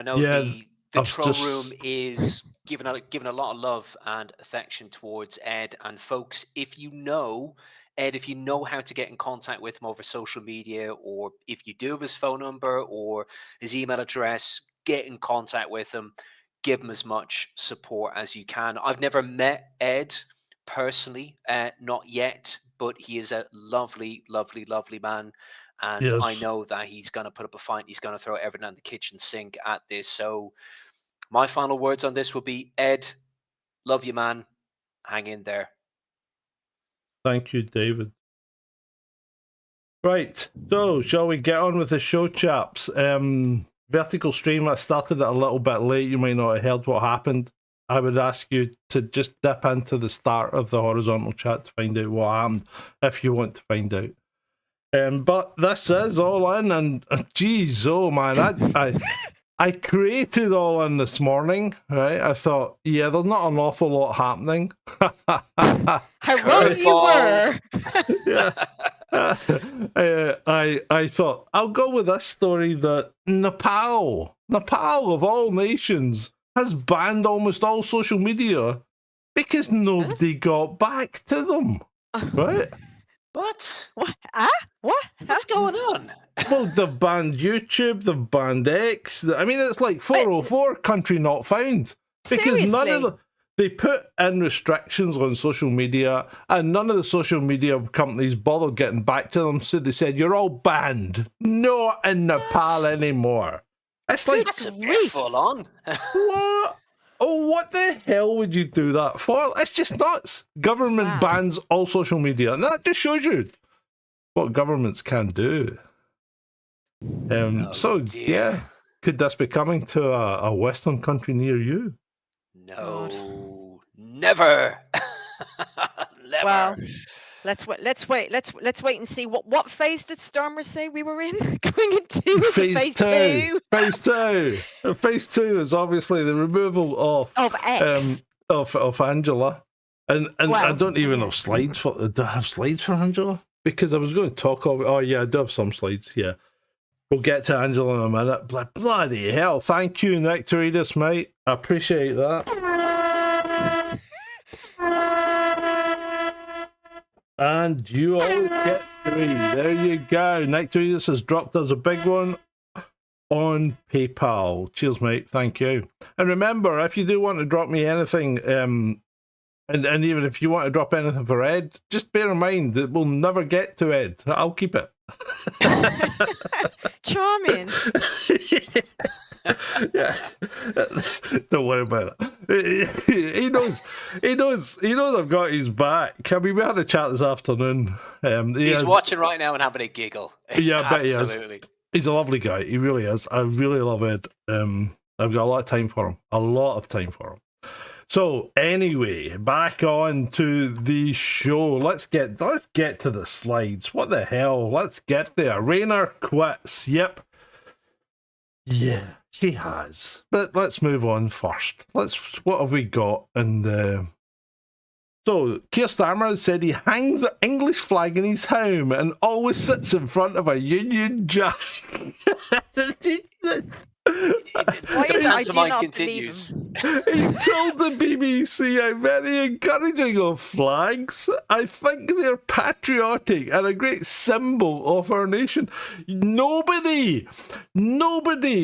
I know Yeah, the troll room is giving a lot of love and affection towards Ed. And folks, if you know Ed, if you know how to get in contact with him over social media, or if you do have his phone number or his email address, get in contact with him. Give him as much support as you can. I've never met Ed personally, not yet, but he is a lovely, lovely, lovely man. And I yes. know that he's going to put up a fight. He's going to throw everything in the kitchen sink at this. So my final words on this will be, Ed, love you, man. Hang in there. Thank you, David. Right, so shall we get on with the show, chaps? Vertical stream, I started it a little bit late. You might not have heard what happened. I would ask you to just dip into the start of the horizontal chat to find out what happened, if you want to find out. But this is all in, and geez, oh man, I created all in this morning, right? I thought, yeah, there's not an awful lot happening. How wrong you were. Yeah. I thought I'll go with this story that Nepal of all nations has banned almost all social media because nobody got back to them, right? What? What? What? What's going on? Well, they've banned YouTube, they've banned X. I mean, it's like 404 country not found because Seriously? none of they put in restrictions on social media, and none of the social media companies bothered getting back to them. So they said, "You're all banned, not in Nepal anymore." It's like that's a bit full on. What? Oh, what the hell would you do that for? It's just nuts. Government bans all social media, and that just shows you what governments can do. So, yeah, could this be coming to a Western country near you? No, never. Never. Well, let's wait and see what phase did Stormer say we were in going into phase two. Phase two. Phase two is obviously the removal of X. of Angela, and well, I don't even have slides for. Do I have slides for Angela? Because I was going to talk about. Oh yeah, I do have some slides. Yeah, we'll get to Angela in a minute. Bloody hell! Thank you, Nick, to read us, mate. I appreciate that. And you always get 3. There you go. Nectarius has dropped us a big one on PayPal. Cheers, mate. Thank you. And remember, if you do want to drop me anything, and even if you want to drop anything for Ed, just bear in mind that we'll never get to Ed. I'll keep it. Charming. Yeah, don't worry about it. He knows I've got his back. I mean, we had a chat this afternoon. He's watching right now and having a giggle. Yeah, I bet he Absolutely. is. He's a lovely guy. He really is. I really love Ed. I've got a lot of time for him. A lot of time for him. So anyway, back on to the show. Let's get to the slides. What the hell? Let's get there. Rayner quits. Yep. Yeah, she has. But let's move on first. What have we got? And so Keir Starmer said he hangs an English flag in his home and always sits in front of a Union Jack. I do not continues. He told the BBC, "I'm very encouraging of flags. I think they're patriotic and a great symbol of our nation." Nobody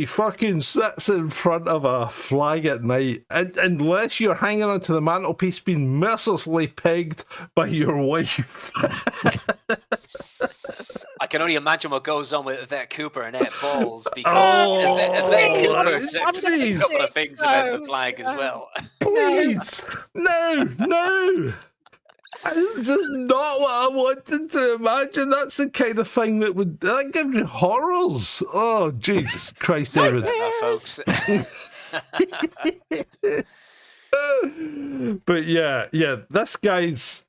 fucking sits in front of a flag at night unless you're hanging onto the mantelpiece being mercilessly pegged by your wife. I can only imagine what goes on with Yvette Cooper and Ed Balls, because Yvette Cooper said a couple of things about the flag as well. Please, no. It's just not what I wanted to imagine. That's the kind of thing that gives you horrors. Oh, Jesus Christ, David. Folks. But yeah, this guy's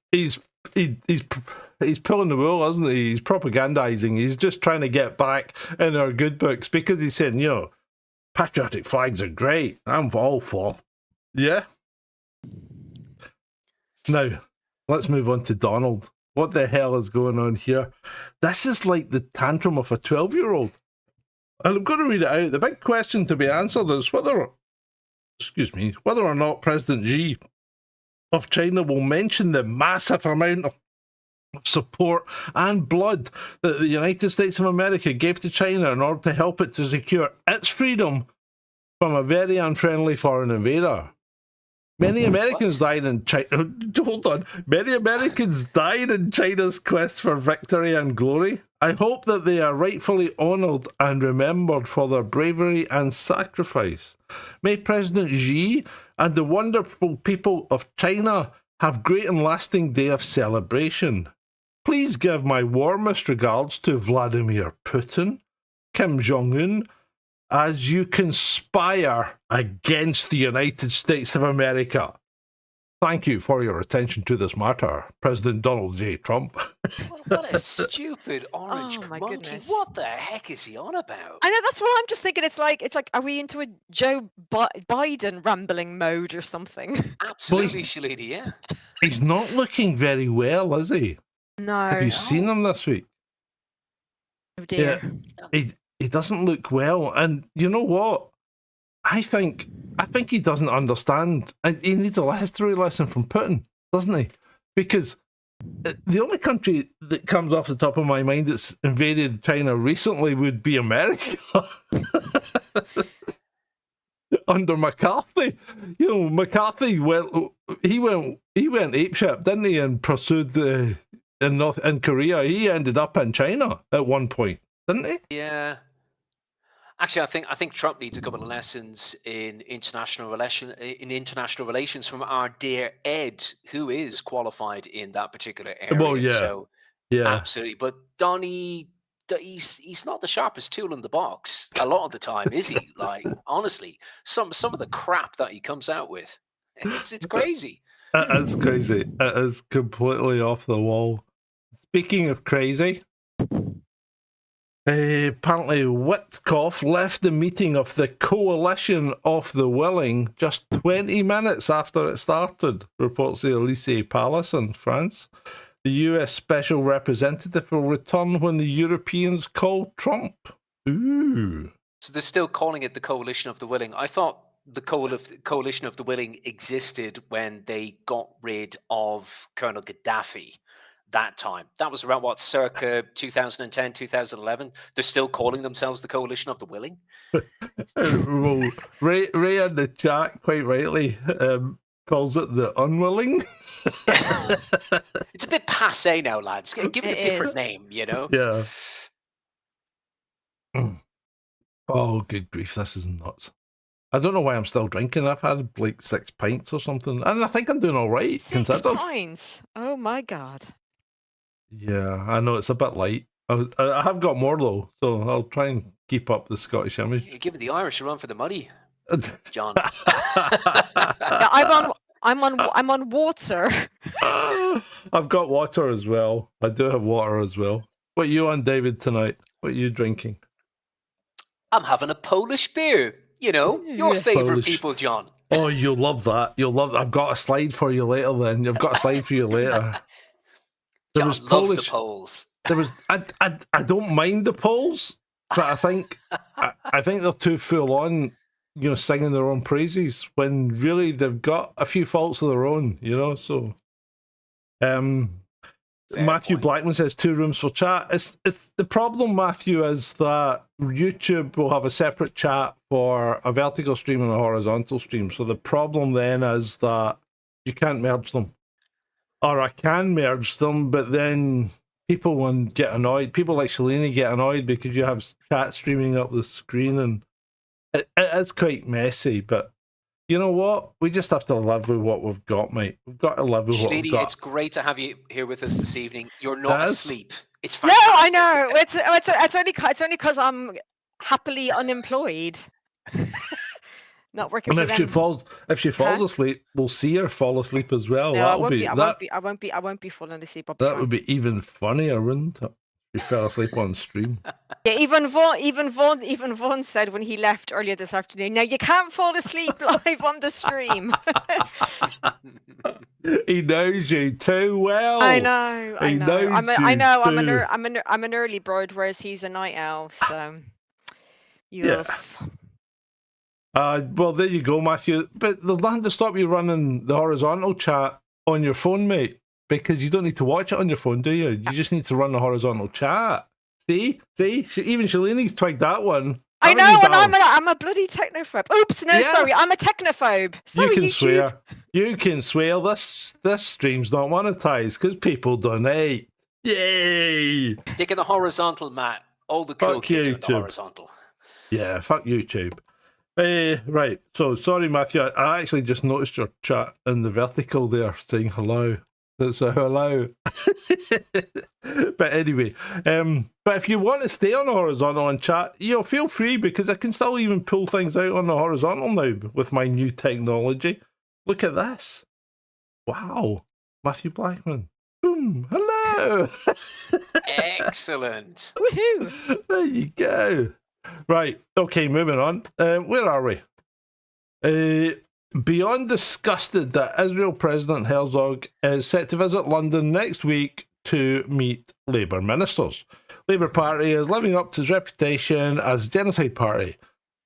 he's pulling the wool, isn't he? He's propagandizing. He's just trying to get back in our good books because he's saying, patriotic flags are great. I'm all for. Yeah. Now, let's move on to Donald. What the hell is going on here? This is like the tantrum of a 12-year-old. I'm going to read it out. The big question to be answered is whether or not President Xi of China will mention the massive amount of support and blood that the United States of America gave to China in order to help it to secure its freedom from a very unfriendly foreign invader. Many Americans died in China. Hold on. Many Americans died in China's quest for victory and glory. I hope that they are rightfully honoured and remembered for their bravery and sacrifice. May President Xi and the wonderful people of China have great and lasting day of celebration. Please give my warmest regards to Vladimir Putin, Kim Jong-un, as you conspire against the United States of America. Thank you for your attention to this matter, President Donald J. Trump. What a stupid orange Oh, my monkey. goodness. What the heck is he on about? I know, that's what I'm just thinking. It's like, are we into a Joe Biden rambling mode or something? Absolutely, Shalini, yeah. He's not looking very well, is he? No. Have you seen him this week? Oh dear. Yeah. He doesn't look well, and you know what? I think he doesn't understand. And he needs a history lesson from Putin, doesn't he? Because the only country that comes off the top of my mind that's invaded China recently would be America. Under McCarthy. You know, McCarthy went apeshit, didn't he, and pursued in Korea. He ended up in China at one point, didn't he? Yeah. Actually, I think Trump needs a couple of lessons in international relations from our dear Ed, who is qualified in that particular area. Well, yeah. So, Yeah. absolutely. But Donnie, he's not the sharpest tool in the box a lot of the time, is he? Like, honestly, some of the crap that he comes out with, it's crazy. It's crazy. It is completely off the wall. Speaking of crazy, apparently Witkoff left the meeting of the Coalition of the Willing just 20 minutes after it started, reports the Elysee Palace in France. The US Special Representative will return when the Europeans call Trump. Ooh. So they're still calling it the Coalition of the Willing. I thought the Coalition of the Willing existed when they got rid of Colonel Gaddafi. That time. That was around what, circa 2010, 2011. They're still calling themselves the Coalition of the Willing. Well, Ray in the chat, quite rightly, calls it the Unwilling. It's a bit passé now, lads. Give it a different name, you know? Yeah. Oh, good grief, this is nuts. I don't know why I'm still drinking. I've had like 6 pints or something, and I think I'm doing all right. 6 considered. pints? Oh my god. Yeah, I know it's a bit light. I have got more though, so I'll try and keep up the Scottish image. You're giving the Irish a run for the money, John. Yeah, I'm on water. I've got water as well. I do have water as well. What are you on, David, tonight? What are you drinking? I'm having a Polish beer. You know, your favourite Polish. people, John. Oh, you'll love that. You'll love that. I've got a slide for you later then. I've got a slide for you later. There John was loves Polish. the Poles. There was. I don't mind the Poles, but I think I think they're too full on, you know, singing their own praises when really they've got a few faults of their own, you know. So, Matthew point. Blackman says 2 rooms for chat. It's the problem, Matthew, is that YouTube will have a separate chat for a vertical stream and a horizontal stream. So the problem then is that you can't merge them. Or I can merge them, but then people will get annoyed. People like Shalini get annoyed because you have chat streaming up the screen, and it is quite messy. But you know what? We just have to live with what we've got, mate. We've got to live with what we've Shalini, got. it's great to have you here with us this evening. You're not asleep. It's No, fantastic. I know. It's only because I'm happily unemployed. Not working And for them. if she falls asleep, we'll see her fall asleep as well. No, That'll I won't be falling asleep. That would be even funnier, wouldn't it? If you fell asleep on stream. Yeah, even Vaughan said when he left earlier this afternoon, now you can't fall asleep live on the stream. He knows you too well. I know. He knows I'm an you too. I'm an early bird, whereas he's a night owl. So Yes. Well, there you go, Matthew. But there's nothing to stop you running the horizontal chat on your phone, mate, because you don't need to watch it on your phone, do you? You just need to run the horizontal chat. See? Even Shalini's twigged that one. I know, you, and I'm a bloody technophobe. Oops, no, sorry, I'm a technophobe. Sorry, you can YouTube. swear. You can swear. This stream's not monetized because people donate. Yay! Stick in the horizontal, Matt. All the cool kids are in the horizontal. Yeah, fuck YouTube. Right, so sorry, Matthew. I actually just noticed your chat in the vertical there saying hello. That's a hello. But anyway, but if you want to stay on the horizontal and chat, feel free, because I can still even pull things out on the horizontal now with my new technology. Look at this. Wow. Matthew Blackman. Boom. Hello. Excellent. Woohoo. There you go. Right, okay, moving on. Where are we? Beyond disgusted that Israel President Herzog is set to visit London next week to meet Labour ministers. Labour Party is living up to its reputation as a genocide party.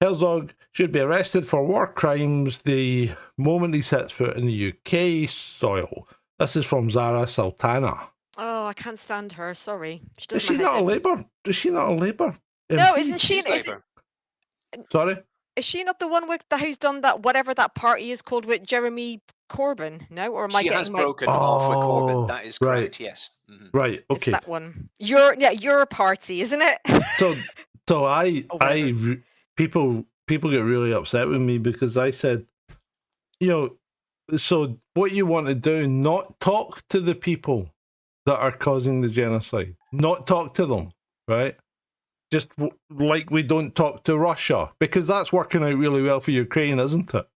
Herzog should be arrested for war crimes the moment he sets foot in the UK soil. This is from Zara Sultana. Oh, I can't stand her. Sorry. Is she not a Labour? Is she not a Labour? No, isn't she? Sorry? Is she not the one who's done that, whatever that party is called, with Jeremy Corbyn? No? Or am I getting She has broken off with Corbyn. That is correct, yes. Mm-hmm. Right, okay. It's that one. Your party, isn't it? So people get really upset with me because I said, so what you want to do, not talk to the people that are causing the genocide. Not talk to them, right? Just like we don't talk to Russia, because that's working out really well for Ukraine, isn't it?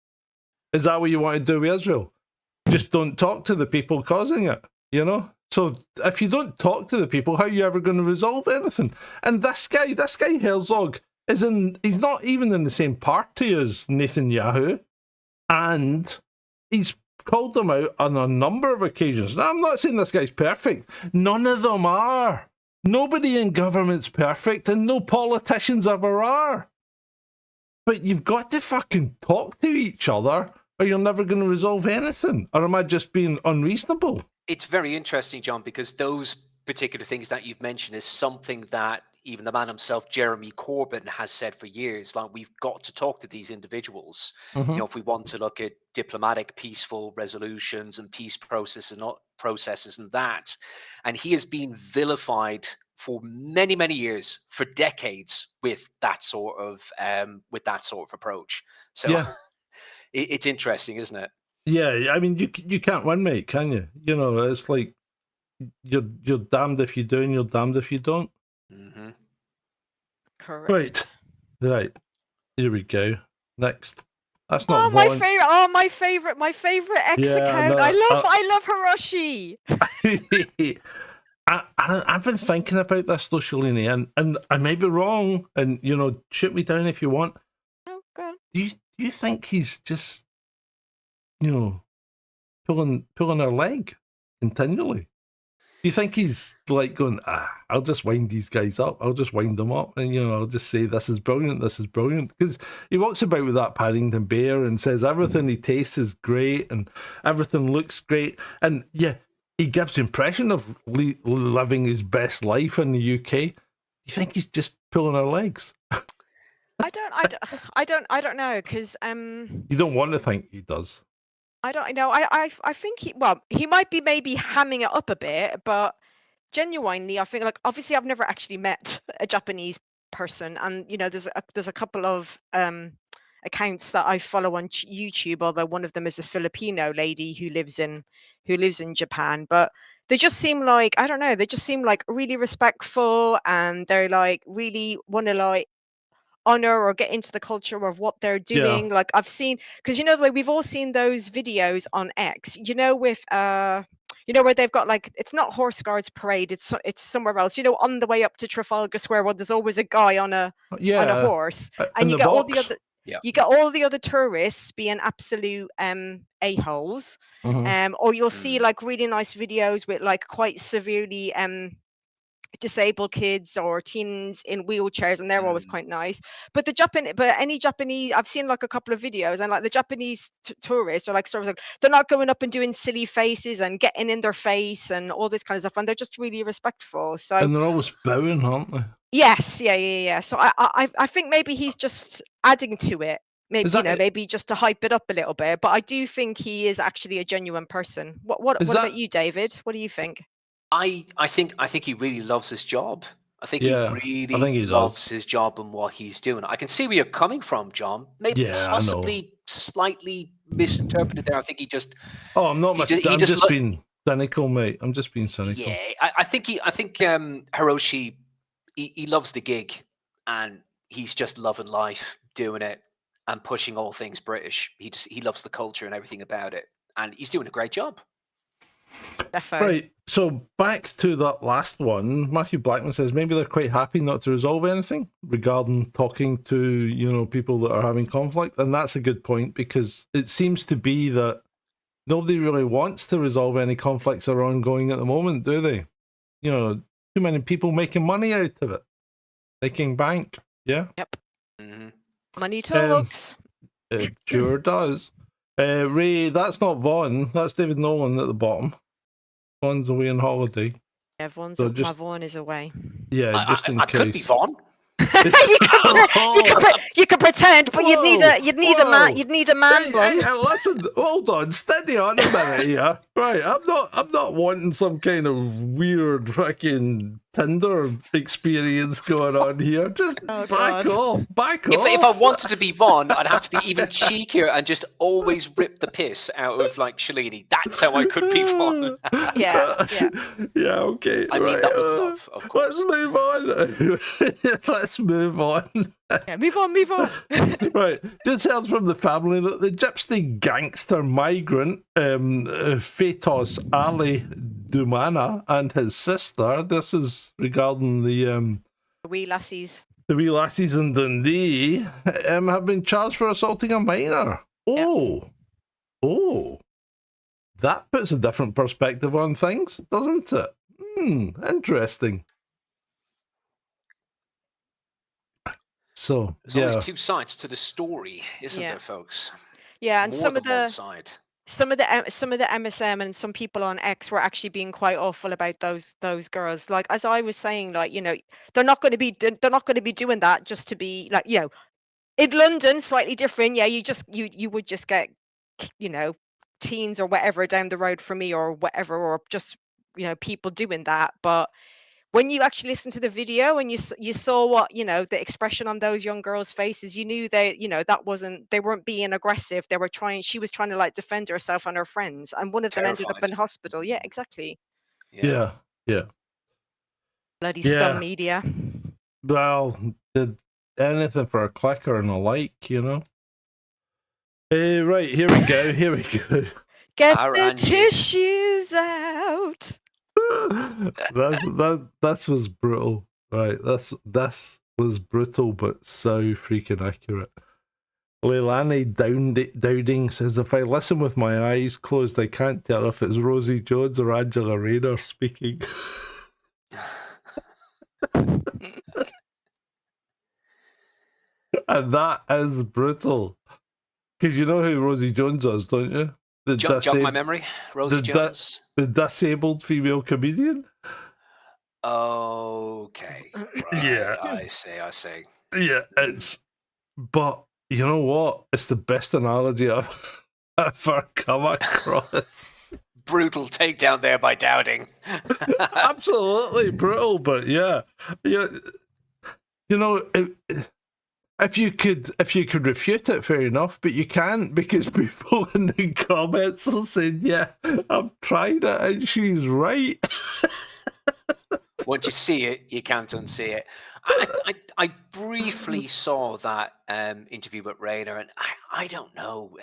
Is that what you want to do with Israel? Just don't talk to the people causing it, So if you don't talk to the people, how are you ever going to resolve anything? And this guy Herzog, he's not even in the same party as Netanyahu, and he's called them out on a number of occasions. Now, I'm not saying this guy's perfect. None of them are. Nobody in government's perfect, and no politicians ever are. But you've got to fucking talk to each other, or you're never going to resolve anything. Or am I just being unreasonable? It's very interesting, John, because those particular things that you've mentioned is something that even the man himself, Jeremy Corbyn, has said for years. Like, we've got to talk to these individuals. Mm-hmm. If we want to look at diplomatic, peaceful resolutions and peace processes and that. And he has been vilified for many, many years, for decades, with that sort of approach. So yeah. It's interesting, isn't it? Yeah, I mean, you can't win, mate, can you? It's like you're damned if you do and you're damned if you don't. Mm-hmm. Correct. Right. Here we go. Next. That's not my favorite. Oh, my favorite X account. I love Hiroshi. I've been thinking about this, though, Shalini, and I may be wrong, and shoot me down if you want. Oh, go on. Do you think he's just pulling her leg continually? Do you think he's like going, I'll just wind these guys up, I'll just wind them up, and I'll just say this is brilliant, because he walks about with that Paddington Bear and says everything he tastes is great and everything looks great, and yeah, he gives the impression of living his best life in the UK. You think he's just pulling her legs? I don't know, because you don't want to think he does. I don't know. I think he might be maybe hamming it up a bit, but genuinely, I think, like, obviously I've never actually met a Japanese person, and there's a couple of accounts that I follow on YouTube, although one of them is a Filipino lady who lives in Japan, but they just seem like, I don't know, they just seem like really respectful, and they're like really want to like honor or get into the culture of what they're doing. Like, I've seen, because the way we've all seen those videos on X, with where they've got, like, it's not Horse Guards Parade, it's somewhere else, on the way up to Trafalgar Square, where there's always a guy on a horse, and you get all the other you get all the other tourists being absolute a-holes. Mm-hmm. Or you'll see like really nice videos with like quite severely disabled kids or teens in wheelchairs, and they're always Mm. quite nice. But any Japanese, I've seen like a couple of videos, and like the Japanese tourists are like sort of like, they're not going up and doing silly faces and getting in their face and all this kind of stuff, and they're just really respectful. So And they're always bowing, aren't they? yes, yeah. So I think maybe he's just adding to it. Maybe, maybe just to hype it up a little bit. But I do think he is actually a genuine person. What about you, David? What do you think? I think he really loves his job. I think Yeah, he I think he really loves does. his job and what he's doing. I can see where you're coming from, John. Maybe possibly slightly misinterpreted there. I think he just. Oh, I'm not. I'm just being cynical, mate. I'm just being cynical. Yeah, I think Hiroshi, he loves the gig, and he's just loving life, doing it, and pushing all things British. He loves the culture and everything about it, and he's doing a great job. Definitely. Right, so back to that last one. Matthew Blackman says maybe they're quite happy not to resolve anything regarding talking to, people that are having conflict. And that's a good point, because it seems to be that nobody really wants to resolve any conflicts that are ongoing at the moment, do they? Too many people making money out of it. Making bank, yeah? Yep. Mm-hmm. Money talks. It sure does. Ray, that's not Vaughn. That's David Nolan at the bottom. Vaughn's away on holiday. Yeah, Vaughn's so Vaughn is away. Yeah, just in case. I could be Vaughn. you could pretend, but you'd need a man bun. Hey, listen, hold on, steady on a minute here. Right, I'm not wanting some kind of weird fucking Tinder experience going on here. Just back off. If I wanted to be Vaughn, I'd have to be even cheekier and just always rip the piss out of like Shalini. That's how I could be Vaughn. Yeah, okay. I mean that with love, of course. Let's move on. Yeah, move on. Right. Just heard from the family that the gypsy gangster migrant, Fetos Ali Dumana, and his sister, this is regarding the wee lassies. The wee lassies in Dundee have been charged for assaulting a minor. Oh, that puts a different perspective on things, doesn't it? Interesting. So there's always two sides to the story, isn't there, folks? Yeah, and more some than of the one side. Some of the MSM and some people on X were actually being quite awful about those girls. Like, as I was saying, like, they're not going to be doing that just to be like, in London, slightly different. Yeah, you would just get, teens or whatever down the road from me or whatever, or just people doing that. But when you actually listen to the video and you saw what the expression on those young girls' faces, you knew they they weren't being aggressive. She was trying to like defend herself and her friends, and one of them ended up in hospital. Yeah, exactly. Yeah. Bloody scum media. Well, did anything for a clicker and a like, right, here we go. Get the tissues out. That was brutal, right? This was brutal, but so freaking accurate. Leilani Dowding says, if I listen with my eyes closed, I can't tell if it's Rosie Jones or Angela Rayner speaking. And that is brutal. Because you know who Rosie Jones is, don't you? Jog my memory. Rosie Jones. The disabled female comedian. Okay. Right. Yeah. I see. Yeah, but you know what? It's the best analogy I've ever come across. Brutal takedown there by Dowding. Absolutely brutal, but yeah. If you could refute it, fair enough, but you can't, because people in the comments are saying, yeah, I've tried it and she's right. Once you see it, you can't unsee it. I briefly saw that interview with Rayner, and I don't know.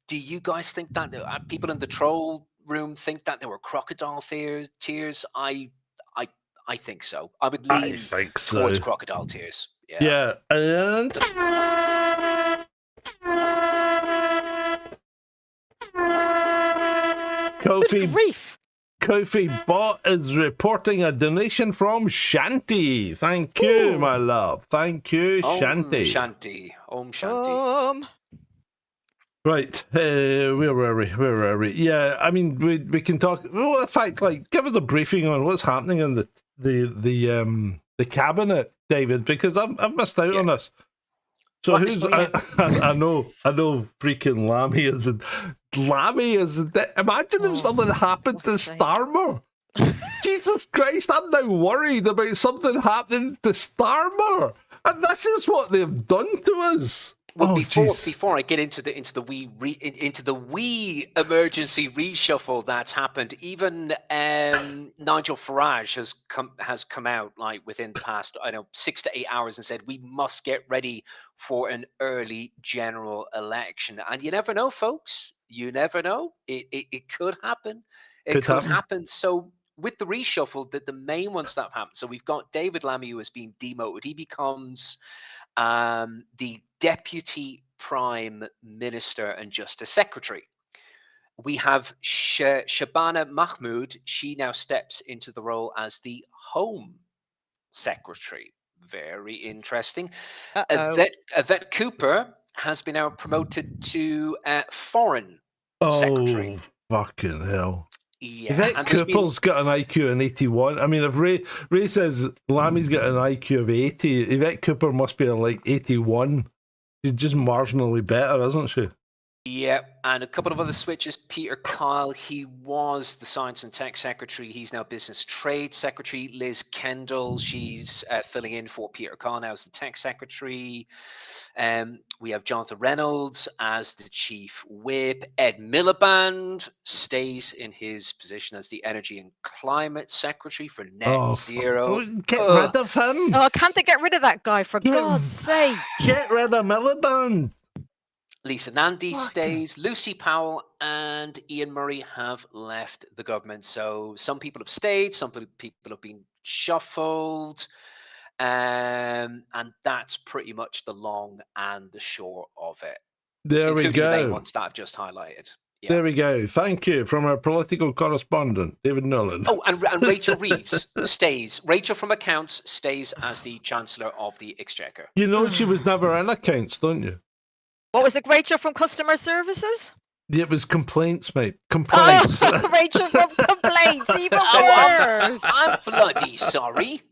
Do you guys think that people in the troll room think that there were crocodile tears? I think so. I would lean towards crocodile tears. Yeah, and Kofi Bot is reporting a donation from Shanti. Thank you, my love. Thank you, Shanti. Shanti. Om Shanti. Right, where were we? Yeah, I mean, we can talk. Well, in fact, like, give us a briefing on what's happening in the cabinet, David, because I've missed out on this. So I know freaking Lammy is in. Lammy is in. Imagine if something happened to Starmer. Jesus Christ, I'm now worried about something happening to Starmer, and this is what they've done to us. Well, before I get into the wee emergency reshuffle that's happened, even Nigel Farage has come out like within the past 6 to 8 hours and said we must get ready for an early general election. And you never know, folks. You never know. It could happen. It could happen. So with the reshuffle, the main ones that have happened. So we've got David Lammy, who has been demoted. He becomes the Deputy Prime Minister and Justice Secretary. We have Shabana Mahmood. She now steps into the role as the Home Secretary. Very interesting. Yvette Cooper has been now promoted to Foreign Secretary. Oh, fucking hell. Yeah, Yvette Cooper's got an IQ of 81. I mean, if Ray says Lammy's got an IQ of 80, Yvette Cooper must be like 81. She's just marginally better, isn't she? Yeah, and a couple of other switches. Peter Kyle, he was the Science and Tech Secretary. He's now Business Trade Secretary. Liz Kendall, she's filling in for Peter Kyle now as the Tech Secretary. We have Jonathan Reynolds as the Chief Whip. Ed Miliband stays in his position as the Energy and Climate Secretary for Net Zero. Get rid of him. Oh, can't they get rid of that guy, for God's sake? Get rid of Miliband. Lisa Nandy stays, Lucy Powell and Ian Murray have left the government. So some people have stayed, some people have been shuffled, and that's pretty much the long and the short of it. There we go. The main ones that I've just highlighted. Yeah. There we go. Thank you from our political correspondent, David Nolan. Oh, and Rachel Reeves stays. Rachel from Accounts stays as the Chancellor of the Exchequer. You know she was never in Accounts, don't you? What was it, Rachel from Customer Services? It was complaints, mate. Complaints. Oh, Rachel from Complaints, even worse. I'm bloody sorry.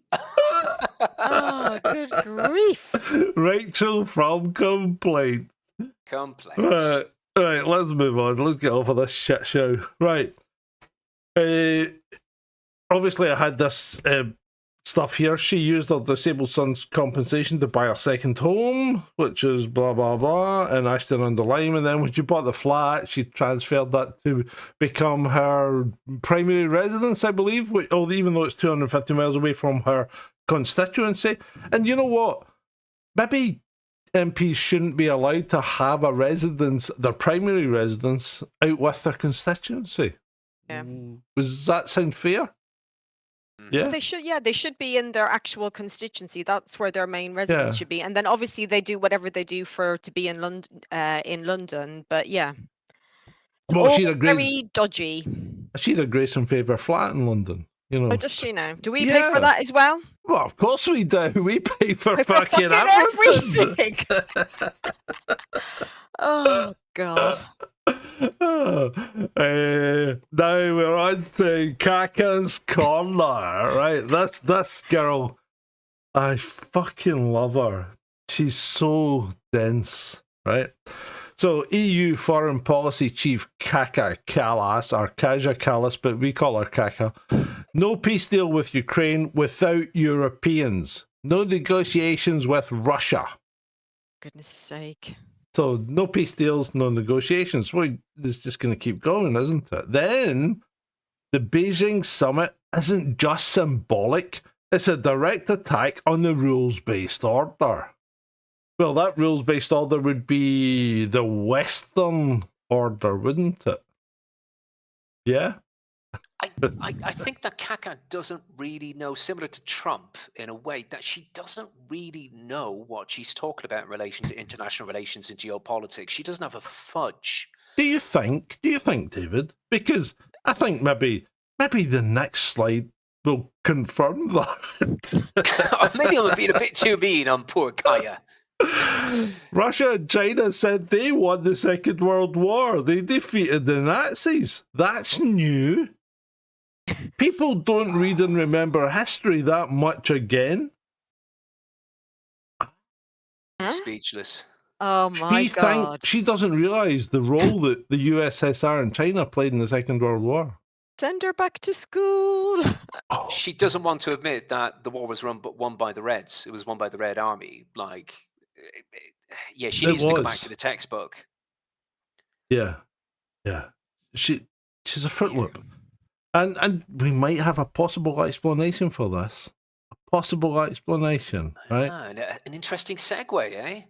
Oh, good grief. Rachel from Complaints. Complaints. Right, let's move on. Let's get off of this shit show. Right. Obviously, I had this stuff here. She used her disabled son's compensation to buy her second home, which is blah blah blah, in Ashton-under-Lyme. And then when she bought the flat, she transferred that to become her primary residence, I believe, even though it's 250 miles away from her constituency. And you know what? Maybe MPs shouldn't be allowed to have a residence, their primary residence, out with their constituency. Yeah. Does that sound fair? Yeah, they should be in their actual constituency. That's where their main residence should be. And then obviously they do whatever they do to be in London. But yeah, it's all very dodgy. She'd a Grace in Favour flat in London. You know. Oh, does she now? Do we pay for that as well? Well, of course we do. We pay for fucking everything. Oh God. Now we're on to Kaka's Corner, right? This girl, I fucking love her. She's so dense, right? So EU Foreign Policy Chief Kaja Kallas, or Kaja Kallas, but we call her Kaka. No peace deal with Ukraine without Europeans. No negotiations with Russia. Goodness sake. So no peace deals, no negotiations. Well, it's just going to keep going, isn't it? Then the Beijing Summit isn't just symbolic. It's a direct attack on the rules-based order. Well, that rules-based order would be the Western order, wouldn't it? Yeah? I think that Kaka doesn't really know, similar to Trump in a way, that she doesn't really know what she's talking about in relation to international relations and geopolitics. She doesn't have a fudge. Do you think, David? Because I think maybe Maybe the next slide will confirm that. Maybe I'm being a bit too mean on poor Kaja. Russia and China said they won the Second World War. They defeated the Nazis. That's new. People don't read and remember history that much again. I'm speechless. Oh my God. She doesn't realise the role that the USSR and China played in the Second World War. Send her back to school. Oh. She doesn't want to admit that the war was won by the Reds. It was won by the Red Army. Like, yeah, she needs to go back to the textbook. Yeah. She's a fruit and we might have a possible explanation for this. A possible explanation, right? An interesting segue, eh?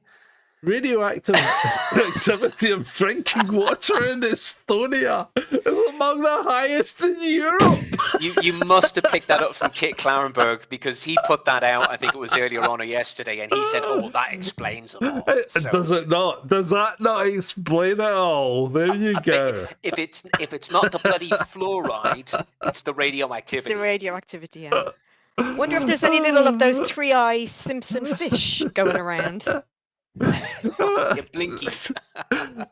Radioactive activity of drinking water in Estonia is among the highest in Europe. You must have picked that up from Kit Clarenberg, because he put that out, I think it was earlier on or yesterday, and he said, oh, that explains it all. So, does it not? Does that not explain it all? There you go. If it's not the bloody fluoride, it's the radioactivity. It's the radioactivity, yeah. Wonder if there's any little of those three-eye Simpson fish going around. Blinky.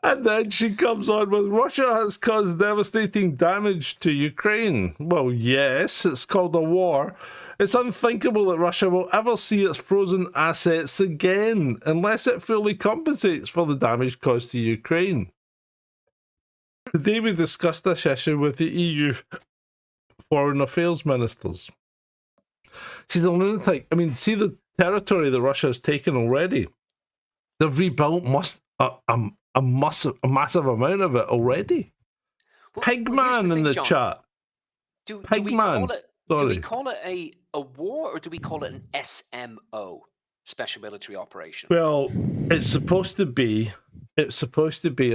And then she comes on with, Russia has caused devastating damage to Ukraine. Well, yes, it's called a war. It's unthinkable that Russia will ever see its frozen assets again unless it fully compensates for the damage caused to Ukraine. Today we discussed this issue with the EU foreign affairs ministers. She's a lunatic. I mean, see the territory that Russia has taken already. They've rebuilt a massive amount of it already. Pigman in the John, chat. Do we call it a war, or do we call it an SMO, special military operation? Well, it's supposed to be a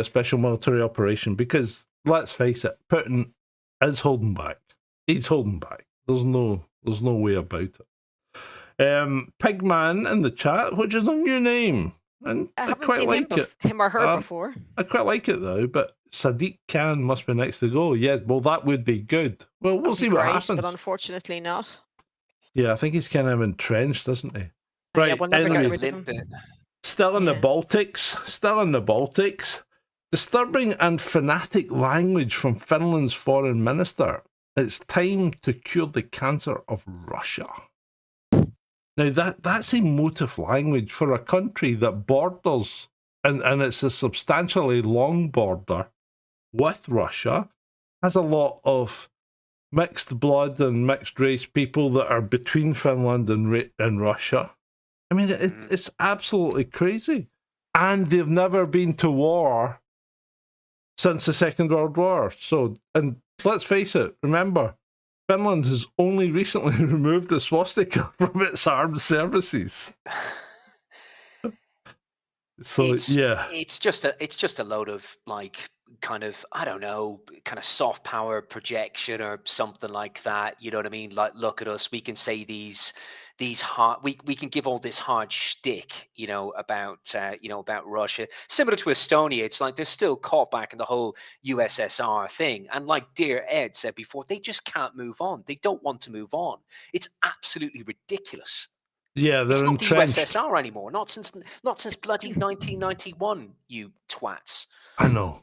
special military operation because, let's face it, Putin is holding back. He's holding back. There's no way about it. Pigman in the chat, which is a new name. And I quite like it. Him or her before. I quite like it though, but Sadiq Khan must be next to go. Yeah, well, that would be good. Well, we'll see what happens. But unfortunately not. Yeah, I think he's kind of entrenched, isn't he? Right. Yeah, we'll never get rid of him. Still in the Baltics. Disturbing and fanatic language from Finland's foreign minister. It's time to cure the cancer of Russia. Now, that's emotive language for a country that borders, and it's a substantially long border with Russia, has a lot of mixed blood and mixed race people that are between Finland and Russia. I mean, it's absolutely crazy. And they've never been to war since the Second World War. So, and let's face it, remember, Finland has only recently removed the swastika from its armed services. So it's just a load of like kind of, I don't know, kind of soft power projection or something like that. You know what I mean? Like, look at us, we can say these hard, we can give all this hard shtick, about Russia. Similar to Estonia, it's like they're still caught back in the whole USSR thing. And like dear Ed said before, they just can't move on. They don't want to move on. It's absolutely ridiculous. Yeah, they're it's not entrenched. the USSR anymore. Not since bloody 1991. You twats. I know.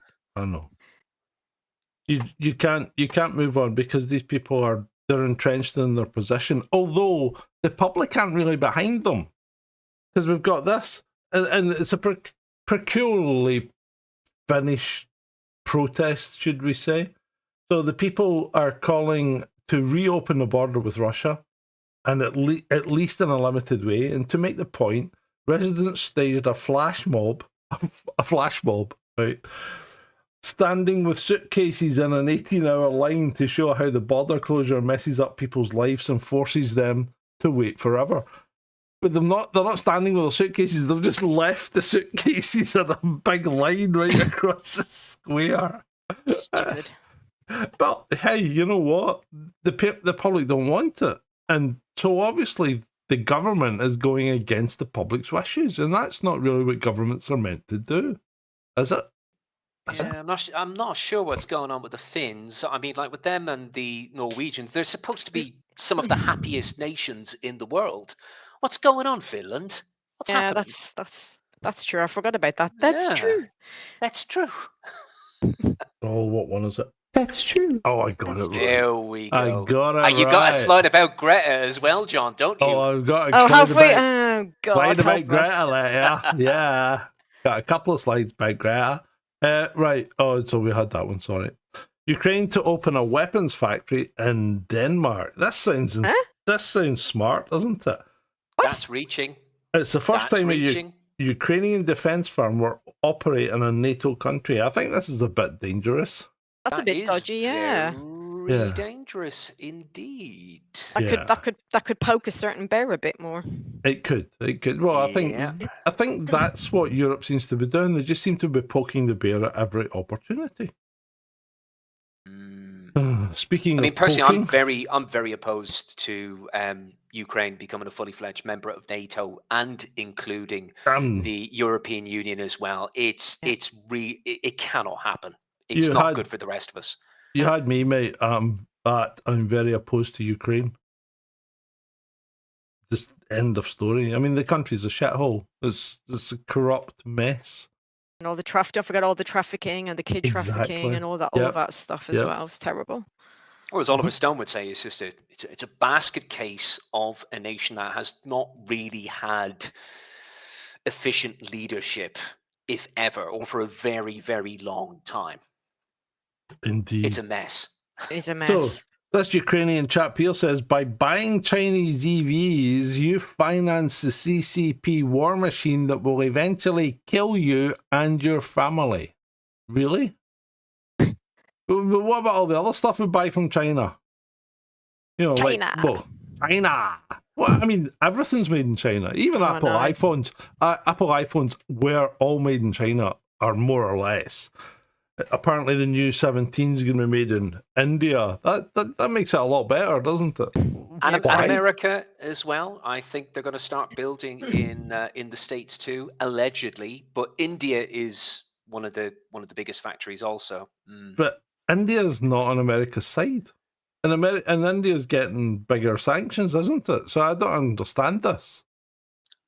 You can't move on because these people they're entrenched in their position. Although the public aren't really behind them, because we've got this, and it's a peculiarly Finnish protest, should we say? So the people are calling to reopen the border with Russia, and at least in a limited way. And to make the point, residents staged a flash mob, right? Standing with suitcases in an 18-hour line to show how the border closure messes up people's lives and forces them to wait forever. But they're not standing with their suitcases, they've just left the suitcases in a big line right across the square. Stupid. But hey, you know what? The public don't want it. And so obviously the government is going against the public's wishes, and that's not really what governments are meant to do, is it? Yeah, I'm not sure what's going on with the Finns. I mean, like with them and the Norwegians, they're supposed to be some of the happiest nations in the world. What's going on, Finland? What's Yeah, happening? that's true. I forgot about that. That's true. That's true. Oh, what one is it? That's true. Oh, I got it right. There we go. I got it right. You got a slide about Greta as well, John, don't you? Oh, I've got Oh, a halfway. slide Oh God, about help Greta us. later. Yeah. Got a couple of slides about Greta. Right. Oh, so we had that one. Sorry. Ukraine to open a weapons factory in Denmark. This sounds smart, doesn't it? That's reaching. It's the first time a Ukrainian defense firm will operate in a NATO country. I think this is a bit dangerous. That's a bit dodgy, yeah. Very dangerous indeed. That could poke a certain bear a bit more. It could. Well, I think that's what Europe seems to be doing. They just seem to be poking the bear at every opportunity. Speaking of personally, poking, I'm very opposed to Ukraine becoming a fully fledged member of NATO and including the European Union as well. It cannot happen. It's not good for the rest of us. You had me, mate. That I'm very opposed to Ukraine. Just end of story. I mean, the country's a shithole. It's a corrupt mess. And all the don't forget all the trafficking and the kid trafficking and all of that stuff as well. It's terrible. Or as Oliver Stone would say, it's just it's a basket case of a nation that has not really had efficient leadership, if ever, or for a very, very long time. Indeed. It's a mess. It's a mess. So, this Ukrainian chap here says, by buying Chinese EVs, you finance the CCP war machine that will eventually kill you and your family. Really? But what about all the other stuff we buy from China? You know, China. China. Well, I mean, everything's made in China. Even Apple iPhones. Apple iPhones were all made in China, or more or less. Apparently, the new 17 is going to be made in India. That makes it a lot better, doesn't it? And America as well. I think they're going to start building in the States too, allegedly. But India is one of the biggest factories also. But India is not on America's side, and India's getting bigger sanctions, isn't it? So I don't understand this.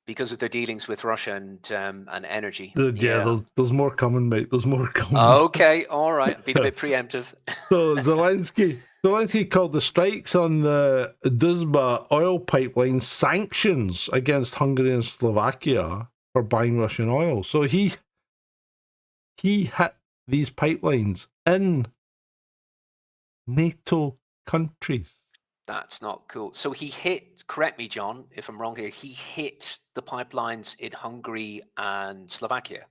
Because of their dealings with Russia and energy. There's more coming, mate. There's more coming. Okay, all right. Being a bit preemptive. So Zelensky called the strikes on the Druzhba oil pipeline sanctions against Hungary and Slovakia for buying Russian oil. So he hit these pipelines in NATO countries. That's not cool. So he hit, correct me, John, if I'm wrong here, he hit the pipelines in Hungary and Slovakia.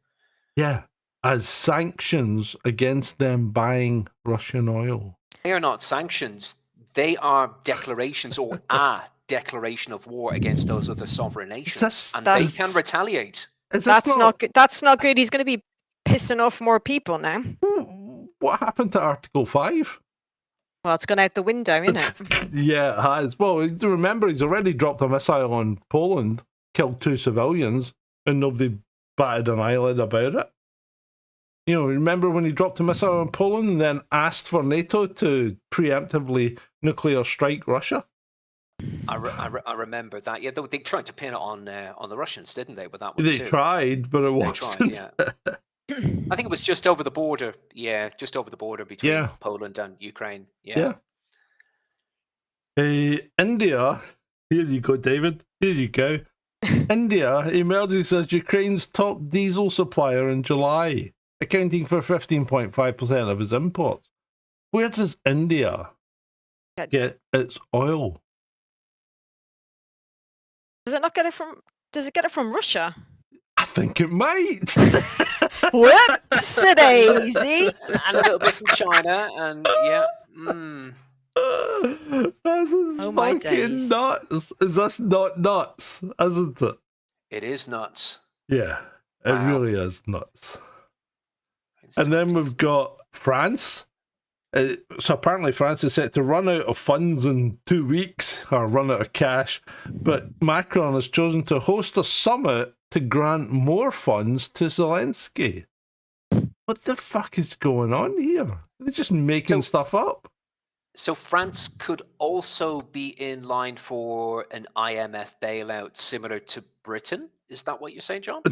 Yeah, as sanctions against them buying Russian oil. They are not sanctions. They are declarations or a declaration of war against those other sovereign nations. They can retaliate. That's not good. That's not good. He's going to be pissing off more people now. What happened to Article 5? Well, it's gone out the window, isn't it? Yeah, it has. Well, remember, he's already dropped a missile on Poland, killed 2 civilians, and nobody batted an eyelid about it. You know, remember when he dropped a missile on Poland and then asked for NATO to preemptively nuclear strike Russia? I remember that. Yeah, they tried to pin it on the Russians, didn't they? With that one They tried, but it wasn't. Yeah. I think it was just over the border. Yeah, just over the border between Poland and Ukraine. Yeah. India, here you go, David. Here you go. India emerges as Ukraine's top diesel supplier in July, accounting for 15.5% of its imports. Where does India get its oil? Does it get it from Russia? I think it might. Whoopsie-daisy. And a little bit from China, and That's fucking nuts. Is this not nuts? Isn't it? It is nuts. Yeah, it really is nuts. And then we've got France. So apparently France is set to run out of funds in 2 weeks, or run out of cash, but Macron has chosen to host a summit to grant more funds to Zelensky. what the fuck is going on here? They're just making stuff up. So France could also be in line for an IMF bailout similar to Britain. Is that what you're saying, John?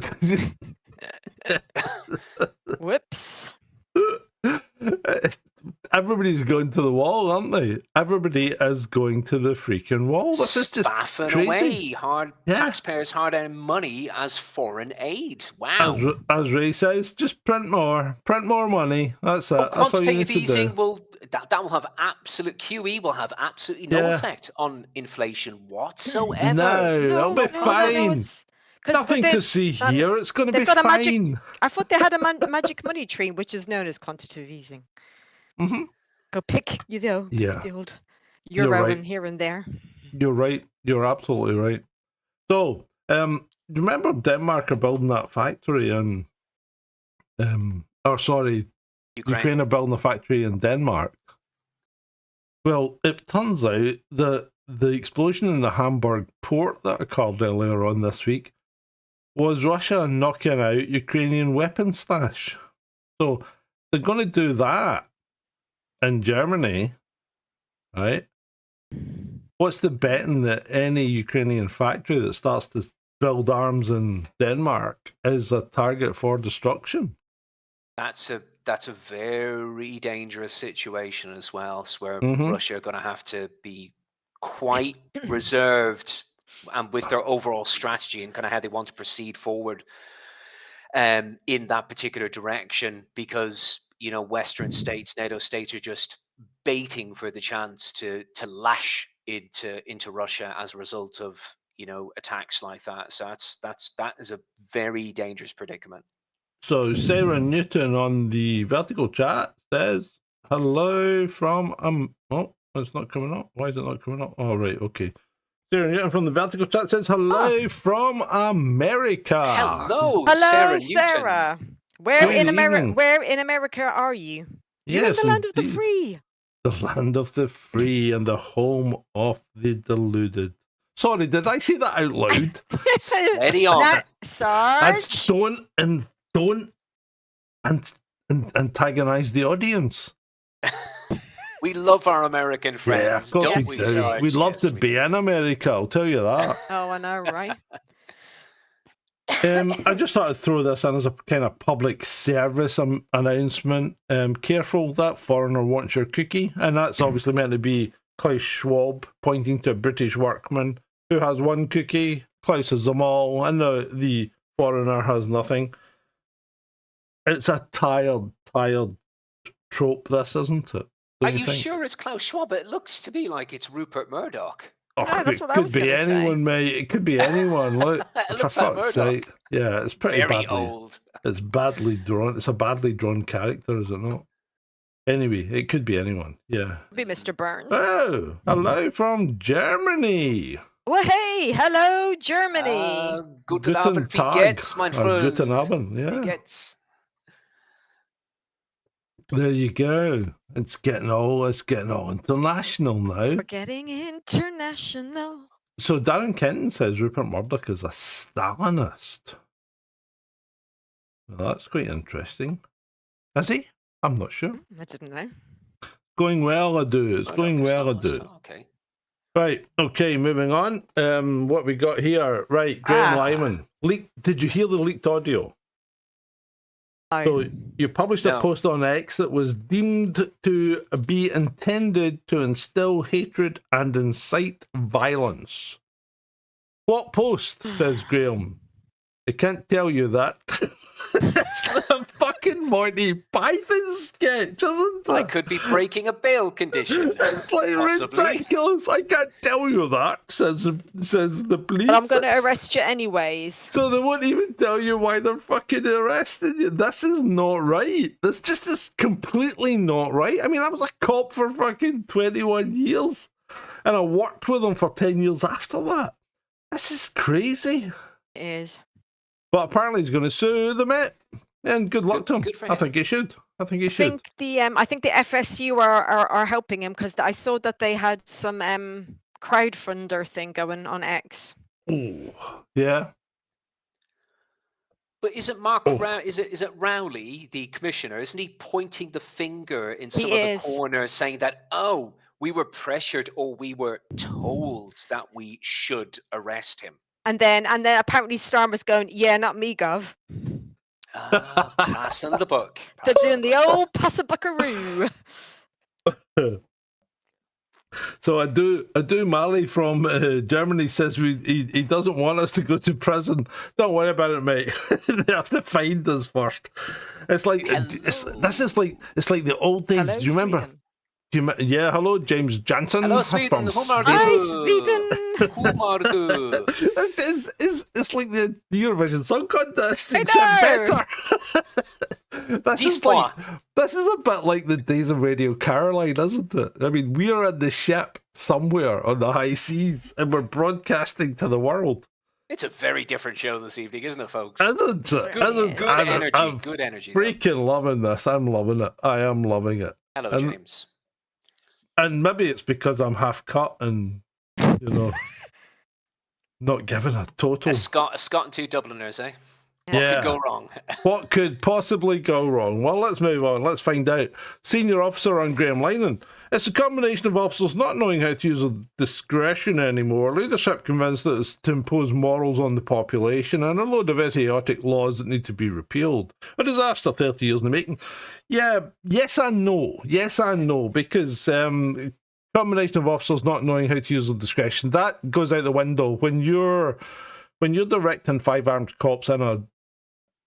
Whoops. Everybody's going to the wall, aren't they? Everybody is going to the freaking wall. This is just Spaffing crazy. away taxpayers' hard-earned money as foreign aid. Wow. As Ray says, just print more money. That's it. But That's all you need quantitative to easing do. will have absolute QE will have absolutely no effect on inflation whatsoever. No, it'll be fine. Nothing to see here. It's going to be fine. I thought they had a magic money tree, which is known as quantitative easing. Mm-hmm. Go pick, the old euro in here and there. You're right. You're absolutely right. So, remember Denmark are building that factory in, Ukraine are building a factory in Denmark. Well, it turns out that the explosion in the Hamburg port that occurred earlier on this week was Russia knocking out Ukrainian weapon stash. So they're going to do that in Germany, right? What's the betting that any Ukrainian factory that starts to build arms in Denmark is a target for destruction? That's a very dangerous situation as well, where Russia are going to have to be quite reserved and with their overall strategy and kind of how they want to proceed forward in that particular direction, because Western states, NATO states, are just baiting for the chance to lash into Russia as a result of attacks like that. So that is a very dangerous predicament. So Sarah Newton on the vertical chat says hello from oh, it's not coming up. Why is it not coming up? Oh, right, okay. Sarah Newton from the vertical chat says hello from America. Hello, Sarah. Where in America are you? You're in the land of the free. The land of the free and the home of the deluded. Sorry, did I say that out loud? Steady on. Sarge. Don't antagonize the audience. We love our American friends. Yeah, of course we do. We'd love to be in America, I'll tell you that. Oh, I know, right? I just thought I'd throw this in as a kind of public service announcement. Careful, that foreigner wants your cookie. And that's obviously meant to be Klaus Schwab pointing to a British workman who has one cookie. Klaus has them all, and the foreigner has nothing. It's a tired trope, this, isn't it? Are you sure it's Klaus Schwab? It looks to be like it's Rupert Murdoch. Oh, no, that's what I was could be anyone, say. mate. It could be anyone. Look, for fuck's sake. Yeah, it's pretty very badly old. It's badly drawn. It's a badly drawn character, is it not? Anyway, it could be anyone. Yeah. Could be Mr. Burns. Oh, hello from Germany. Well, hey, hello, Germany. Guten Abend, wie geht's, mein Freund? Guten Abend, yeah. Wie geht's? There you go. It's getting all international now. We're getting international. So Darren Kenton says Rupert Murdoch is a Stalinist. Well, that's quite interesting. Is he? I'm not sure. I didn't know. Going well, I do. It's going well, I do. Okay. Right. Okay. Moving on. What we got here? Right. Graham Lyman. Did you hear the leaked audio? So you published a post on X that was deemed to be intended to instill hatred and incite violence. What post? Says Graham. I can't tell you that. It's the fucking Monty Python sketch, isn't it? I could be breaking a bail condition. It's like ridiculous. I can't tell you that, says the police. But I'm going to arrest you anyways. So they won't even tell you why they're fucking arresting you. This is not right. This just is completely not right. I mean, I was a cop for fucking 21 years. And I worked with them for 10 years after that. This is crazy. It is. But apparently he's going to sue the Met, and good luck to him. I think he should. I think the FSU are helping him, because I saw that they had some crowdfunder thing going on X. Oh, yeah. But isn't Mark Oh. is it Rowley, the commissioner? Isn't he pointing the finger in He some of the is. corners, saying that we were pressured or we were told that we should arrest him? And then apparently Starmer's going, yeah, not me, Gov. Passing the buck. They're doing the old pass a buckaroo. So I do Mali from Germany says he doesn't want us to go to prison. Don't worry about it, mate. They have to find us first. It's like it's like the old days. Hello, Do you remember? Sweden. Yeah, hello, James Johnson. Hello, Sweden. From Hi, Sweden. It's like the Eurovision Song Contest, I except know. better. This is a bit like the days of Radio Caroline, isn't it? I mean, we are in the ship somewhere on the high seas, and we're broadcasting to the world. It's a very different show this evening, isn't it, folks? Isn't it? Good energy. Good energy. Freaking loving this. I'm loving it. I am loving it. Hello, James. And maybe it's because I'm half cut and, not given a total. A Scot and two Dubliners, eh? What Yeah. could go wrong? What could possibly go wrong? Well, let's move on. Let's find out. Senior officer on Graham Linehan. It's a combination of officers not knowing how to use their discretion anymore, leadership convinced that it's to impose morals on the population, and a load of idiotic laws that need to be repealed. A disaster 30 years in the making. Yeah, yes and no. Yes and no, because combination of officers not knowing how to use their discretion, that goes out the window. When you're directing 5 armed cops in a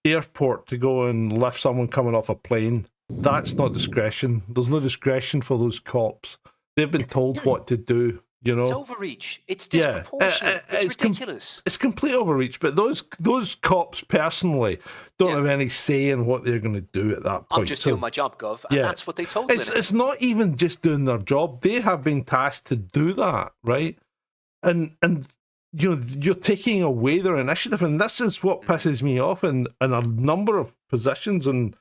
airport to go and lift someone coming off a plane, that's not discretion. There's no discretion for those cops. They've been told what to do, It's overreach. It's disproportionate. It's ridiculous. It's complete overreach, but those cops personally don't have any say in what they're going to do at that point. I'm just doing my job, Gov, and that's what they told me. It's not even just doing their job. They have been tasked to do that, right? And you're taking away their initiative, and this is what pisses me off in a number of positions and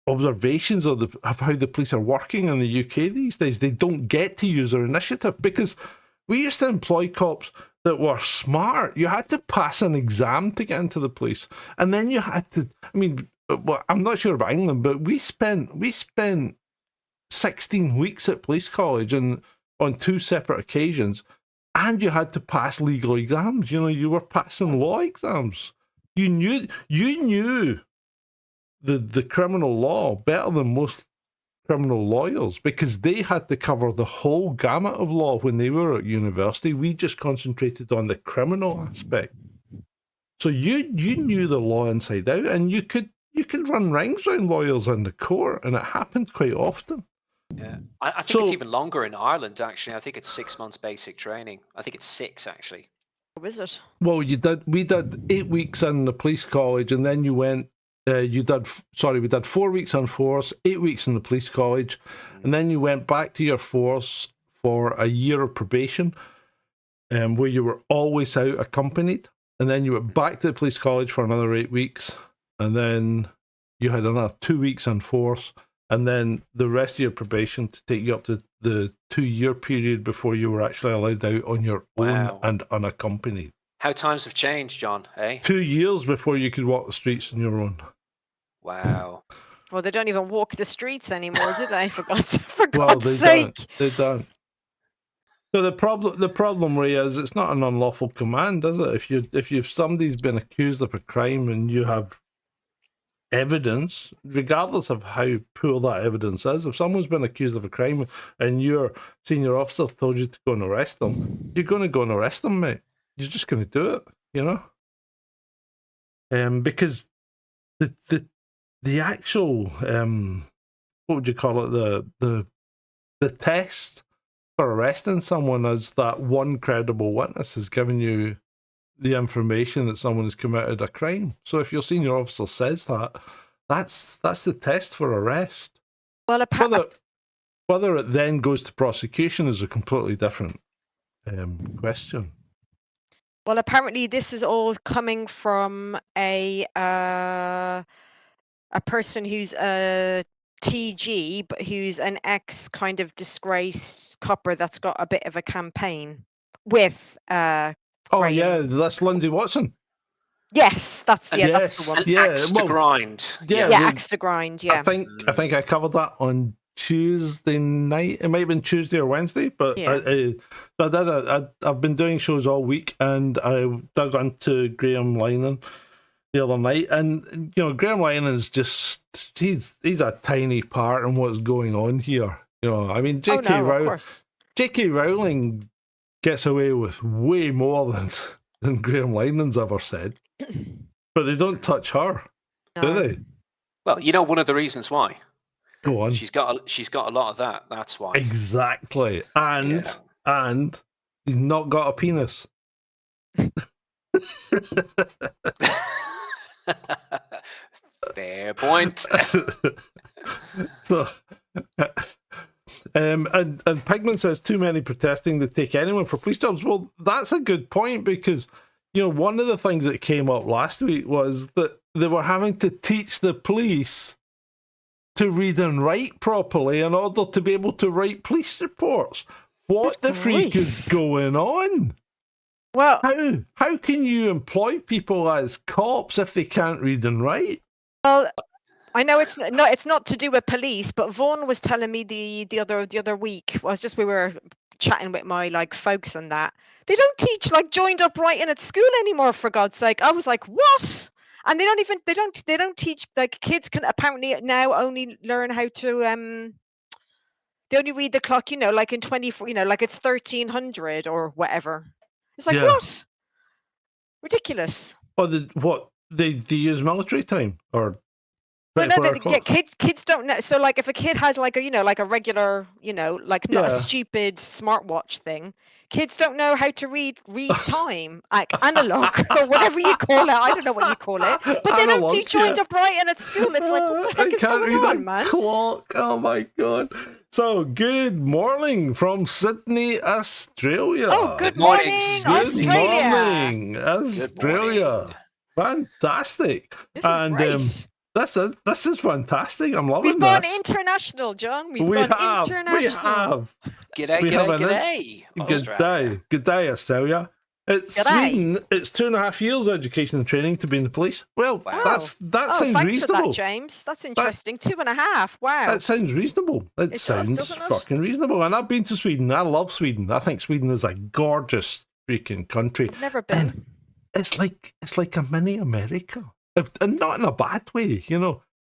observations of how the police are working in the UK these days. They don't get to use their initiative because we used to employ cops that were smart. You had to pass an exam to get into the police, and then you had to. I mean, well, I'm not sure about England, but we spent 16 weeks at police college and on 2 separate occasions. And you had to pass legal exams. You were passing law exams. You knew the criminal law better than most criminal lawyers because they had to cover the whole gamut of law when they were at university. We just concentrated on the criminal aspect. So you knew the law inside out, and you could run rings around lawyers in the court, and it happened quite often. Yeah, I think it's even longer in Ireland, actually. I think it's 6 months basic training. I think it's 6, actually. What is it? Well, we did 8 weeks in the police college, and then you went, we did 4 weeks on force, 8 weeks in the police college, and then you went back to your force for a year of probation, where you were always out accompanied, and then you went back to the police college for another 8 weeks, and then you had another 2 weeks on force, and then the rest of your probation to take you up to the 2-year period before you were actually allowed out on your own and unaccompanied. How times have changed, John, eh? 2 years before you could walk the streets on your own. Wow. Well, they don't even walk the streets anymore, do they? For God's sake. They don't. So the problem, Ray, is it's not an unlawful command, is it? If somebody's been accused of a crime and you have evidence, regardless of how poor that evidence is, if someone's been accused of a crime and your senior officer told you to go and arrest them, you're going to go and arrest them, mate. You're just going to do it, because the actual what would you call it, the test for arresting someone is that one credible witness has given you the information that someone has committed a crime. So if your senior officer says that, that's the test for arrest. Well, whether it then goes to prosecution is a completely different question. Well, apparently this is all coming from a person who's a TG, but who's an ex kind of disgraced copper that's got a bit of a campaign with Oh, yeah, that's Lindsay Watson. Yes, that's the Yes, one. An yeah, axe to well, grind. yeah, Yeah, the- axe to grind. Yeah. I think I covered that on Tuesday night. It might have been Tuesday or Wednesday, but Yeah. I've been doing shows all week, and I dug into Graham Linehan the other night, and Graham Linehan is just he's a tiny part in what's going on here. I mean, J.K. Rowling gets away with way more than Graham Linehan's ever said, but they don't touch her, do they? Well, one of the reasons why. Go on. She's got a lot of that. That's why. Exactly, and he's not got a penis. Fair point. So, and Pigman says too many protesting to take anyone for police jobs. Well, that's a good point, because one of the things that came up last week was that they were having to teach the police to read and write properly in order to be able to write police reports. What the freak is going on? Well, how can you employ people as cops if they can't read and write? Well, I know it's not to do with police, but Vaughan was telling me the other week. We were chatting with my folks and that they don't teach joined up writing at school anymore, for God's sake. I was like, what? And they don't teach, kids can apparently now only learn how to they only read the clock, in 24, it's 1300 or whatever. It's like, what? Ridiculous. Or they use military time or no, kids don't know. So if a kid has a regular, not a stupid smartwatch thing, kids don't know how to read time, analog or whatever you call it. I don't know what you call it, but they don't teach joined up writing at school. It's like, what the heck is going on, man? Clock. Oh my God. So, good morning from Sydney, Australia. Oh, good morning, Australia. Good morning, Australia. Fantastic. This is great. This is fantastic. I'm loving this. We've gone international, John. We have. G'day, Australia. Good day, Australia. It's Sweden. It's 2.5 years education and training to be in the police. Well, that sounds reasonable. For that, James. That's interesting. 2.5. Wow. That sounds reasonable. It sounds fucking reasonable. And I've been to Sweden. I love Sweden. I think Sweden is a gorgeous freaking country. I've never been. And it's like a mini America, and not in a bad way.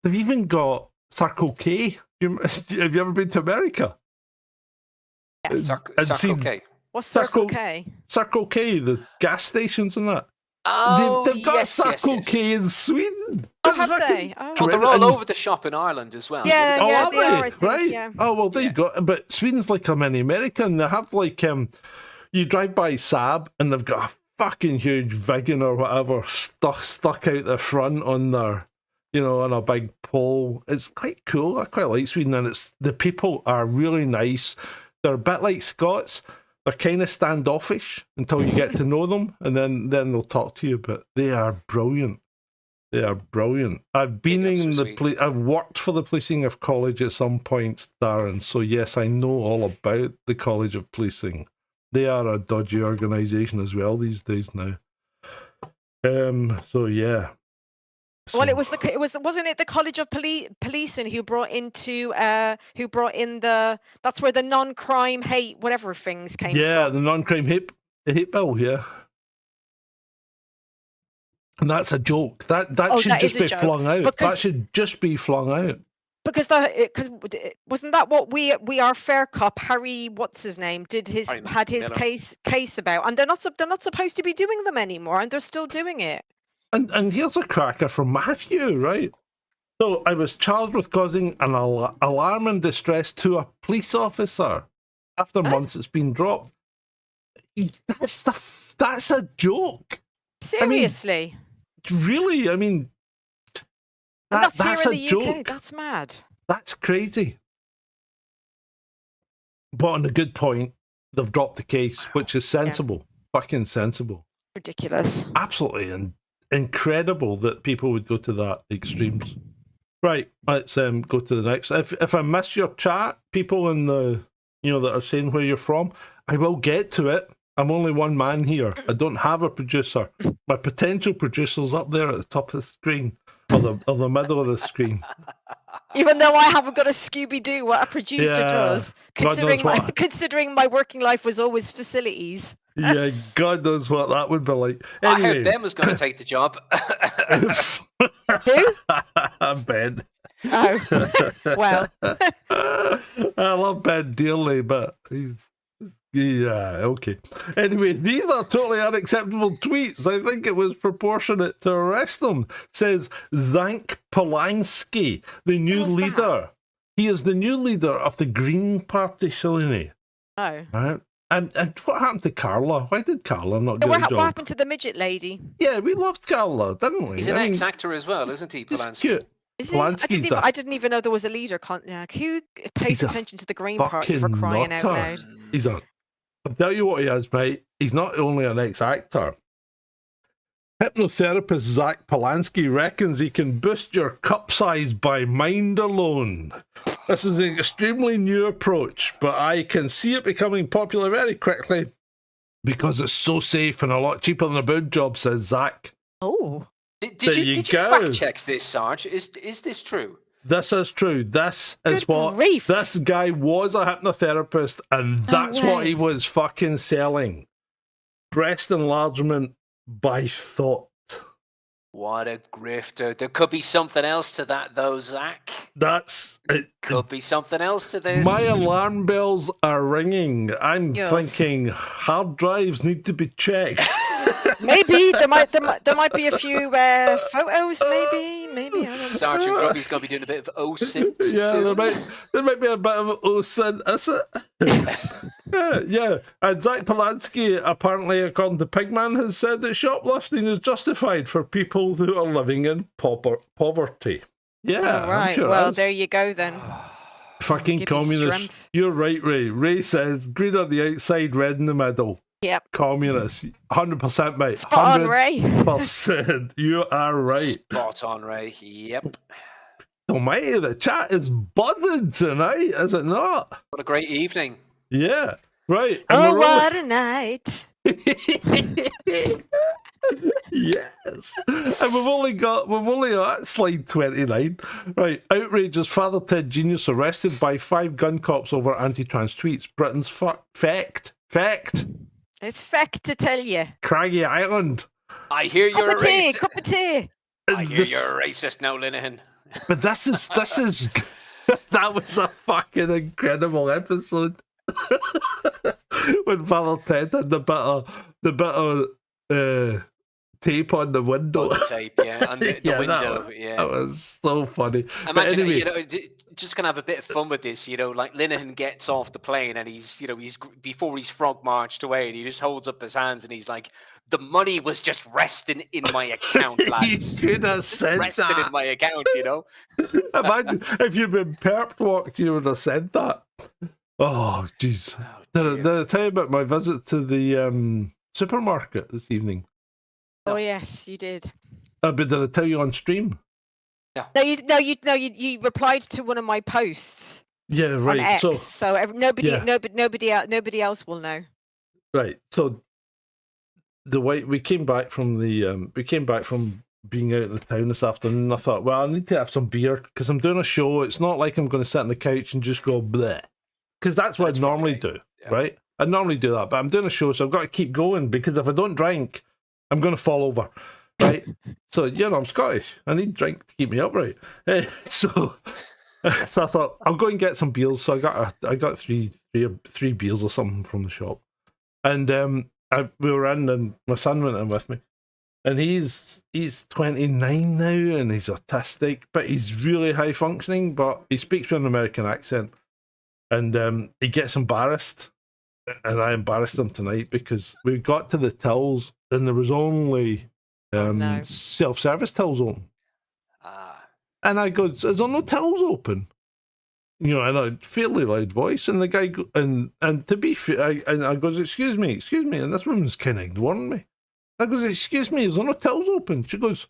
They've even got Circle K. Have you ever been to America? Yes. Circle K. What's Circle K? Circle K, the gas stations and that. Oh, they've got Circle K in Sweden. Oh, have they? Oh. Well, they're all over the shop in Ireland as well. Yeah, are they? Think, right? Yeah. Oh, well, they got. But Sweden's like a mini America, and they have you drive by Saab, and they've got a fucking huge Vigan or whatever stuck out the front on their, on a big pole. It's quite cool. I quite like Sweden, and the people are really nice. They're a bit like Scots. They're kind of standoffish until you get to know them, and then they'll talk to you. But they are brilliant. They are brilliant. I've been in the I've worked for the policing of college at some points, Darren. So yes, I know all about the College of Policing. They are a dodgy organisation as well these days now. So yeah. Well, wasn't it the College of Policing who brought in that's where the non-crime hate whatever things came from. Yeah, the non-crime hate bill, yeah. And that's a joke. That should just be flung out. That should just be flung out. Because wasn't that what we are fair cop Harry what's his name had his case about, and they're not supposed to be doing them anymore, and they're still doing it. And here's a cracker from Matthew, right? So I was charged with causing an alarm and distress to a police officer. After months, it's been dropped. That's a joke. Seriously? Really? I mean, that's a joke. UK. That's mad. That's crazy. But on a good point, they've dropped the case, which is sensible. Yeah. Fucking sensible. Ridiculous. Absolutely, and incredible that people would go to that extremes. Right, let's go to the next. If I miss your chat, people in the that are saying where you're from, I will get to it. I'm only one man here. I don't have a producer. My potential producer's up there at the top of the screen, or the middle of the screen. Even though I haven't got a Scooby-Doo, what a producer Yeah, does. God knows what. Considering my working life was always facilities. Yeah, God knows what that would be like. I Anyway. heard Ben was going to take the job. Who? Ben. Oh, well. I love Ben dearly, but he's... Yeah, okay. Anyway, these are totally unacceptable tweets. I think it was proportionate to arrest them, says Zack Polanski, the new leader. That? He is the new leader of the Green Party, Shalini. Oh. Right? And what happened to Carla? Why did Carla not get a job? What happened to the midget lady? Yeah, we loved Carla, didn't we? He's an ex-actor as well, isn't he, Polanski? He's cute. I didn't even know there was a leader. Who pays attention to the Green Party for crying out loud? He's a... I'll tell you what he is, mate. He's not only an ex-actor. Hypnotherapist Zack Polanski reckons he can boost your cup size by mind alone. This is an extremely new approach, but I can see it becoming popular very quickly because it's so safe and a lot cheaper than a boob job, says Zack. Oh. Did you fact check this, Sarge? Is this true? This is true. This is what this guy was, a hypnotherapist, and that's what he was fucking selling. Breast enlargement by thought. What a grifter. There could be something else to that, though, Zach. Could be something else to this. My alarm bells are ringing. I'm thinking hard drives need to be checked. Maybe there might be a few photos. Maybe. I don't know. Sergeant Grumpy's going to be doing a bit of OSINT. Yeah, soon. there might be a bit of OSINT. Is it? Yeah. And Zack Polanski, apparently, according to Pigman, has said that shoplifting is justified for people who are living in poverty. Yeah, right. I'm sure well, there you go then. Fucking communists. You're right, Ray. Ray says green on the outside, red in the middle. Yep. Communists. 100%, mate. Spot on, Ray. 100%. You are right. Spot on, Ray. Yep. Almighty, the chat is buzzing tonight, is it not? What a great evening. Yeah. Right. Oh, what a night. Yes. And we've only got slide 29. Right. Outrage as Father Ted Genius arrested by 5 gun cops over anti-trans tweets. Britain's fact. It's fact to tell you. Craggy Island. I hear you're a racist. Cup of tea. I hear you're a racist now, Linehan. But this is that was a fucking incredible episode. When Father Ted had the bit of tape on the window. The tape, yeah, and the window, that was so funny. Imagine, but anyway, you know, just gonna have a bit of fun with this, you know, like Linehan gets off the plane and he's before he's frog marched away, and he just holds up his hands and he's like, "The money was just resting in my account, lads." He should have said resting that. in my account, you know. Imagine if you'd been perp walked, you would have said that. Oh, jeez. Did I tell you about my visit to the supermarket this evening? Oh yes, you did. But did I tell you on stream? No, you replied to one of my posts. Yeah, right. On X, so nobody else will know. Right. So we came back from being out of the town this afternoon. And I thought, well, I need to have some beer because I'm doing a show. It's not like I'm going to sit on the couch and just go bleh, because that's what I normally do, right? I normally do that, but I'm doing a show, so I've got to keep going because if I don't drink, I'm going to fall over, right? So, you know, I'm Scottish. I need drink to keep me upright. So I thought, I'll go and get some beers. So I got three beers or something from the shop. And we were in, and my son went in with me. And he's 29 now, and he's autistic, but he's really high functioning, but he speaks with an American accent. And he gets embarrassed. And I embarrassed him tonight because we got to the tills and there was only self-service tills open. And I go, "Is there no tills open?" You know, in a fairly loud voice. And the guy, and to be fair, I goes, excuse me. And this woman's kind of ignoring me. I goes, "Excuse me, is there no tills open?" She goes,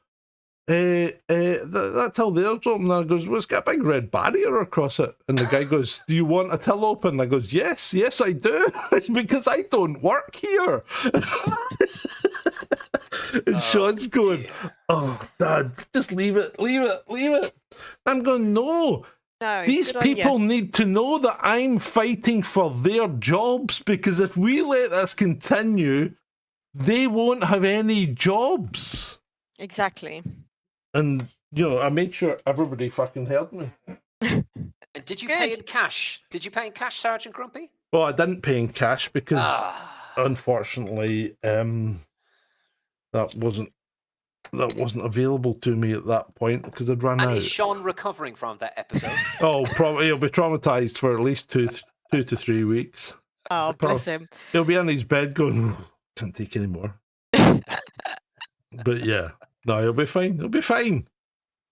that till there's open. And I goes, well, it's got a big red barrier across it. And the guy goes, do you want a till open? And I goes, yes, I do, because I don't work here. And Sean's going, oh, Dad, just leave it. I'm going, no. These people need to know that I'm fighting for their jobs, because if we let this continue, they won't have any jobs. Exactly. And, I made sure everybody fucking heard me. And did you pay in cash? Did you pay in cash, Sergeant Grumpy? Well, I didn't pay in cash because, unfortunately, that wasn't available to me at that point because I'd run out. And is Sean recovering from that episode? Oh, probably he'll be traumatized for at least 2 to 3 weeks. Oh, bless him. He'll be on his bed going, can't take any more. But yeah, no, he'll be fine. He'll be fine.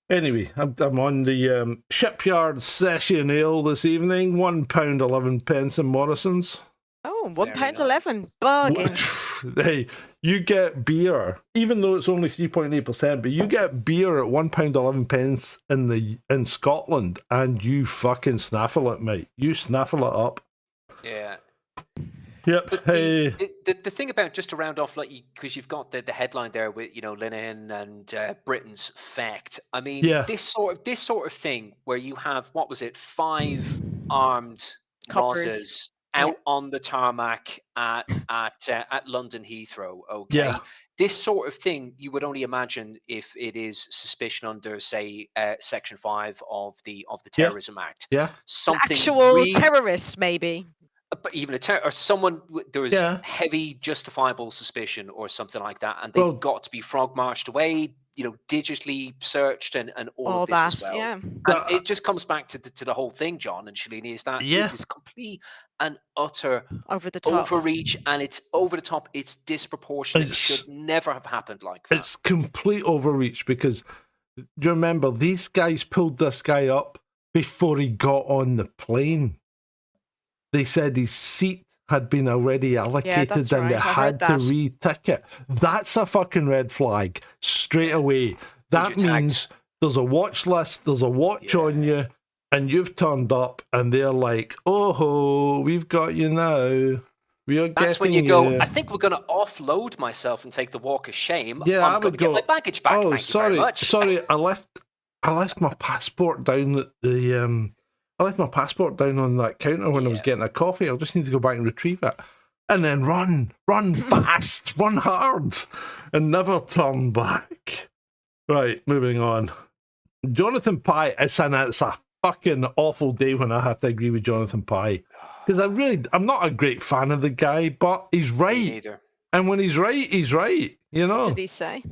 Anyway, I'm on the shipyard session ale this evening. £1.11 in Morrison's. Oh, £1.11. Bargain. Hey, you get beer, even though it's only 3.8%, but you get beer at £1.11 in Scotland, and you fucking snaffle it, mate. You snaffle it up. Yeah. Yep. Hey. The thing about, just to round off, like, because you've got the headline there with Linehan and Britain's fact. I mean, this sort of thing where you have, what was it, 5 armed Rozzers out on the tarmac at London Heathrow. Okay. Yeah. This sort of thing you would only imagine if it is suspicion under, say, Section 5 of the Terrorism Act. Yeah. Something actual terrorists, maybe. But even or someone, there was heavy justifiable suspicion or something like that, and they've got to be frog marched away, digitally searched and all of this that, as well. Yeah. And it just comes back to the whole thing, John and Shalini, is that this is complete and utter over the top overreach, and it's over the top. It's disproportionate. It should never have happened like that. It's complete overreach because, do you remember, these guys pulled this guy up before he got on the plane. They said his seat had been already allocated and they had to re-ticket. That's a fucking red flag straight away. That means there's a watch list, there's a watch on you, and you've turned up, and they're like, oh ho, we've got you now. That's when you go, I think we're going to offload myself and take the walk of shame. Yeah, I'm going to get my baggage back. Oh, Thank you very much. Sorry, I left my passport down at the I left my passport down on that counter when I was getting a coffee. I'll just need to go back and retrieve it. And then run fast, run hard, and never turn back. Right, moving on. Jonathan Pye, it's a fucking awful day when I have to agree with Jonathan Pye. Because I'm not a great fan of the guy, but he's right. Me neither. And when he's right, he's right. What did he say?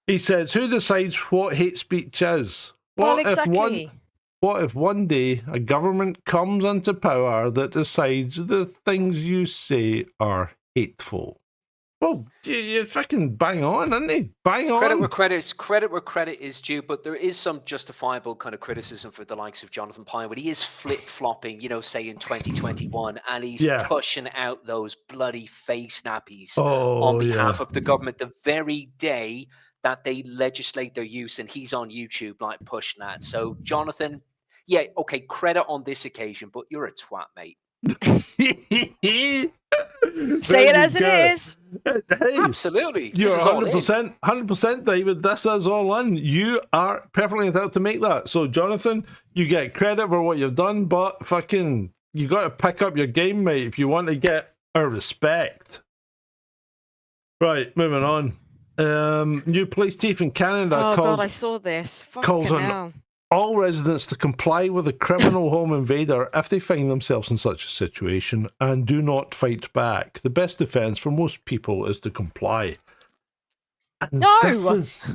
He says, who decides what hate speech is? What if one day a government comes into power that decides the things you say are hateful? Well, you fucking bang on, isn't he? Bang on. Credit where credit is due, but there is some justifiable kind of criticism for the likes of Jonathan Pye, when he is flip-flopping, say in 2021, and he's pushing out those bloody face nappies on behalf of the government the very day that they legislate their use, and he's on YouTube like pushing that. So Jonathan, credit on this occasion, but you're a twat, mate. Say it as it is. Hey, absolutely. You're 100%, David. This is all in. You are perfectly entitled to make that. So, Jonathan, you get credit for what you've done, but fucking, you got to pick up your game, mate, if you want to get our respect. Right, moving on. New police chief in Canada God, I saw this. Calls on all residents to comply with a criminal home invader if they find themselves in such a situation and do not fight back. The best defense for most people is to comply. And no! This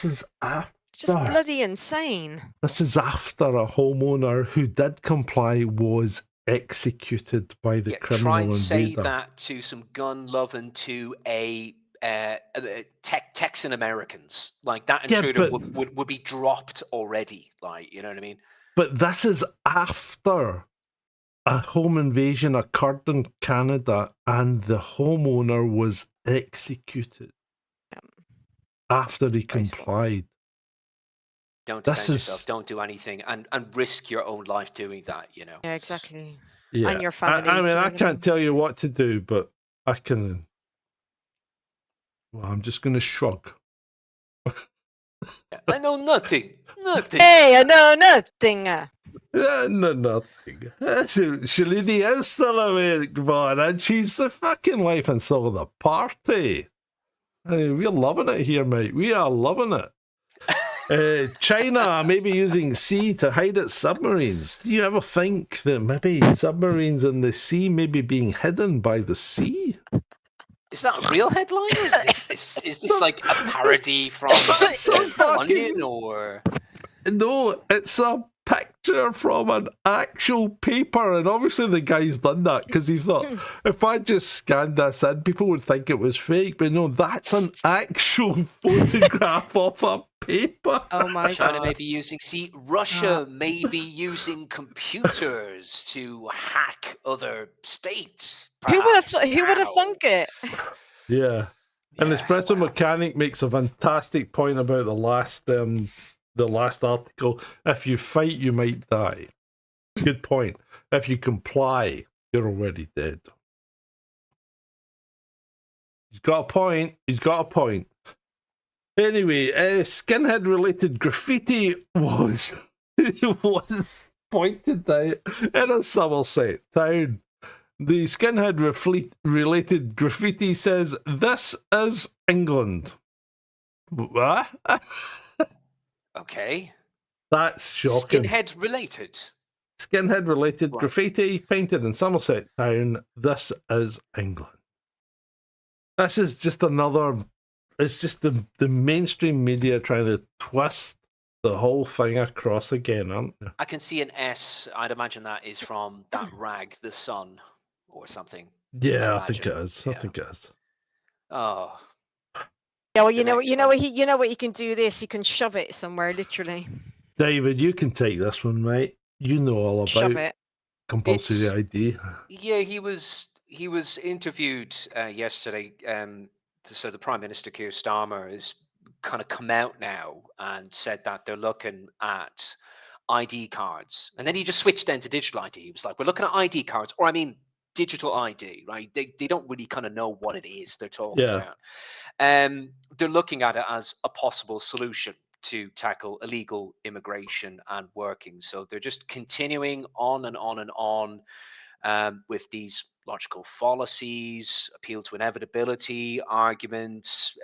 is after. It's just bloody insane. This is after a homeowner who did comply was executed by the criminal invader. Try and say that to some gun-loving, to a Texan Americans, like that intruder would be dropped already, like, you know what I mean? But this is after a home invasion occurred in Canada and the homeowner was executed. after he complied. Don't defend yourself. Don't do anything, and risk your own life doing that. You know. Yeah, exactly. Yeah, And your family. I mean, I can't tell you what to do, but I can. Well, I'm just going to shrug. I know nothing. Nothing. Hey, I know nothing. No, nothing. Shalini is still awake, man, and she's the fucking life and soul of the party. I mean, we're loving it here, mate. We are loving it. China may be using sea to hide its submarines. Do you ever think that maybe submarines in the sea may be being hidden by the sea? Is that a real headline? Or is this like a parody from London or? No, it's a picture from an actual paper, and obviously the guy's done that because he thought, if I just scanned this in, people would think it was fake. But no, that's an actual photograph of a paper. Oh my China god. may be using Russia may be using computers to hack other states. Who would have Perhaps. thunk it? Yeah. And the espresso mechanic makes a fantastic point about the last article. If you fight, you might die. Good point. If you comply, you're already dead. He's got a point. He's got a point. Anyway, skinhead-related graffiti was pointed out in a Somerset town. The skinhead-related graffiti says, "This is England." What? Okay. That's shocking. Skinhead-related. Skinhead-related graffiti painted in Somerset town. This is England. This is just another... It's just the mainstream media trying to twist the whole thing across again, aren't they? I can see an S. I'd imagine that is from that rag, The Sun, or something. Yeah, I think it is. Yeah. I think it is. Oh. Yeah, well, you know what you can do this. You can shove it somewhere, literally. David, you can take this one, mate. You know all Shove about it. compulsory ID. Yeah, he was interviewed yesterday. So the Prime Minister Keir Starmer has kind of come out now and said that they're looking at ID cards, and then he just switched then to digital ID. He was like, "We're looking at ID cards, or I mean, digital ID, right?" They don't really kind of know what it is they're talking about. They're looking at it as a possible solution to tackle illegal immigration and working. So they're just continuing on and on and on with these logical fallacies, appeal to inevitability arguments.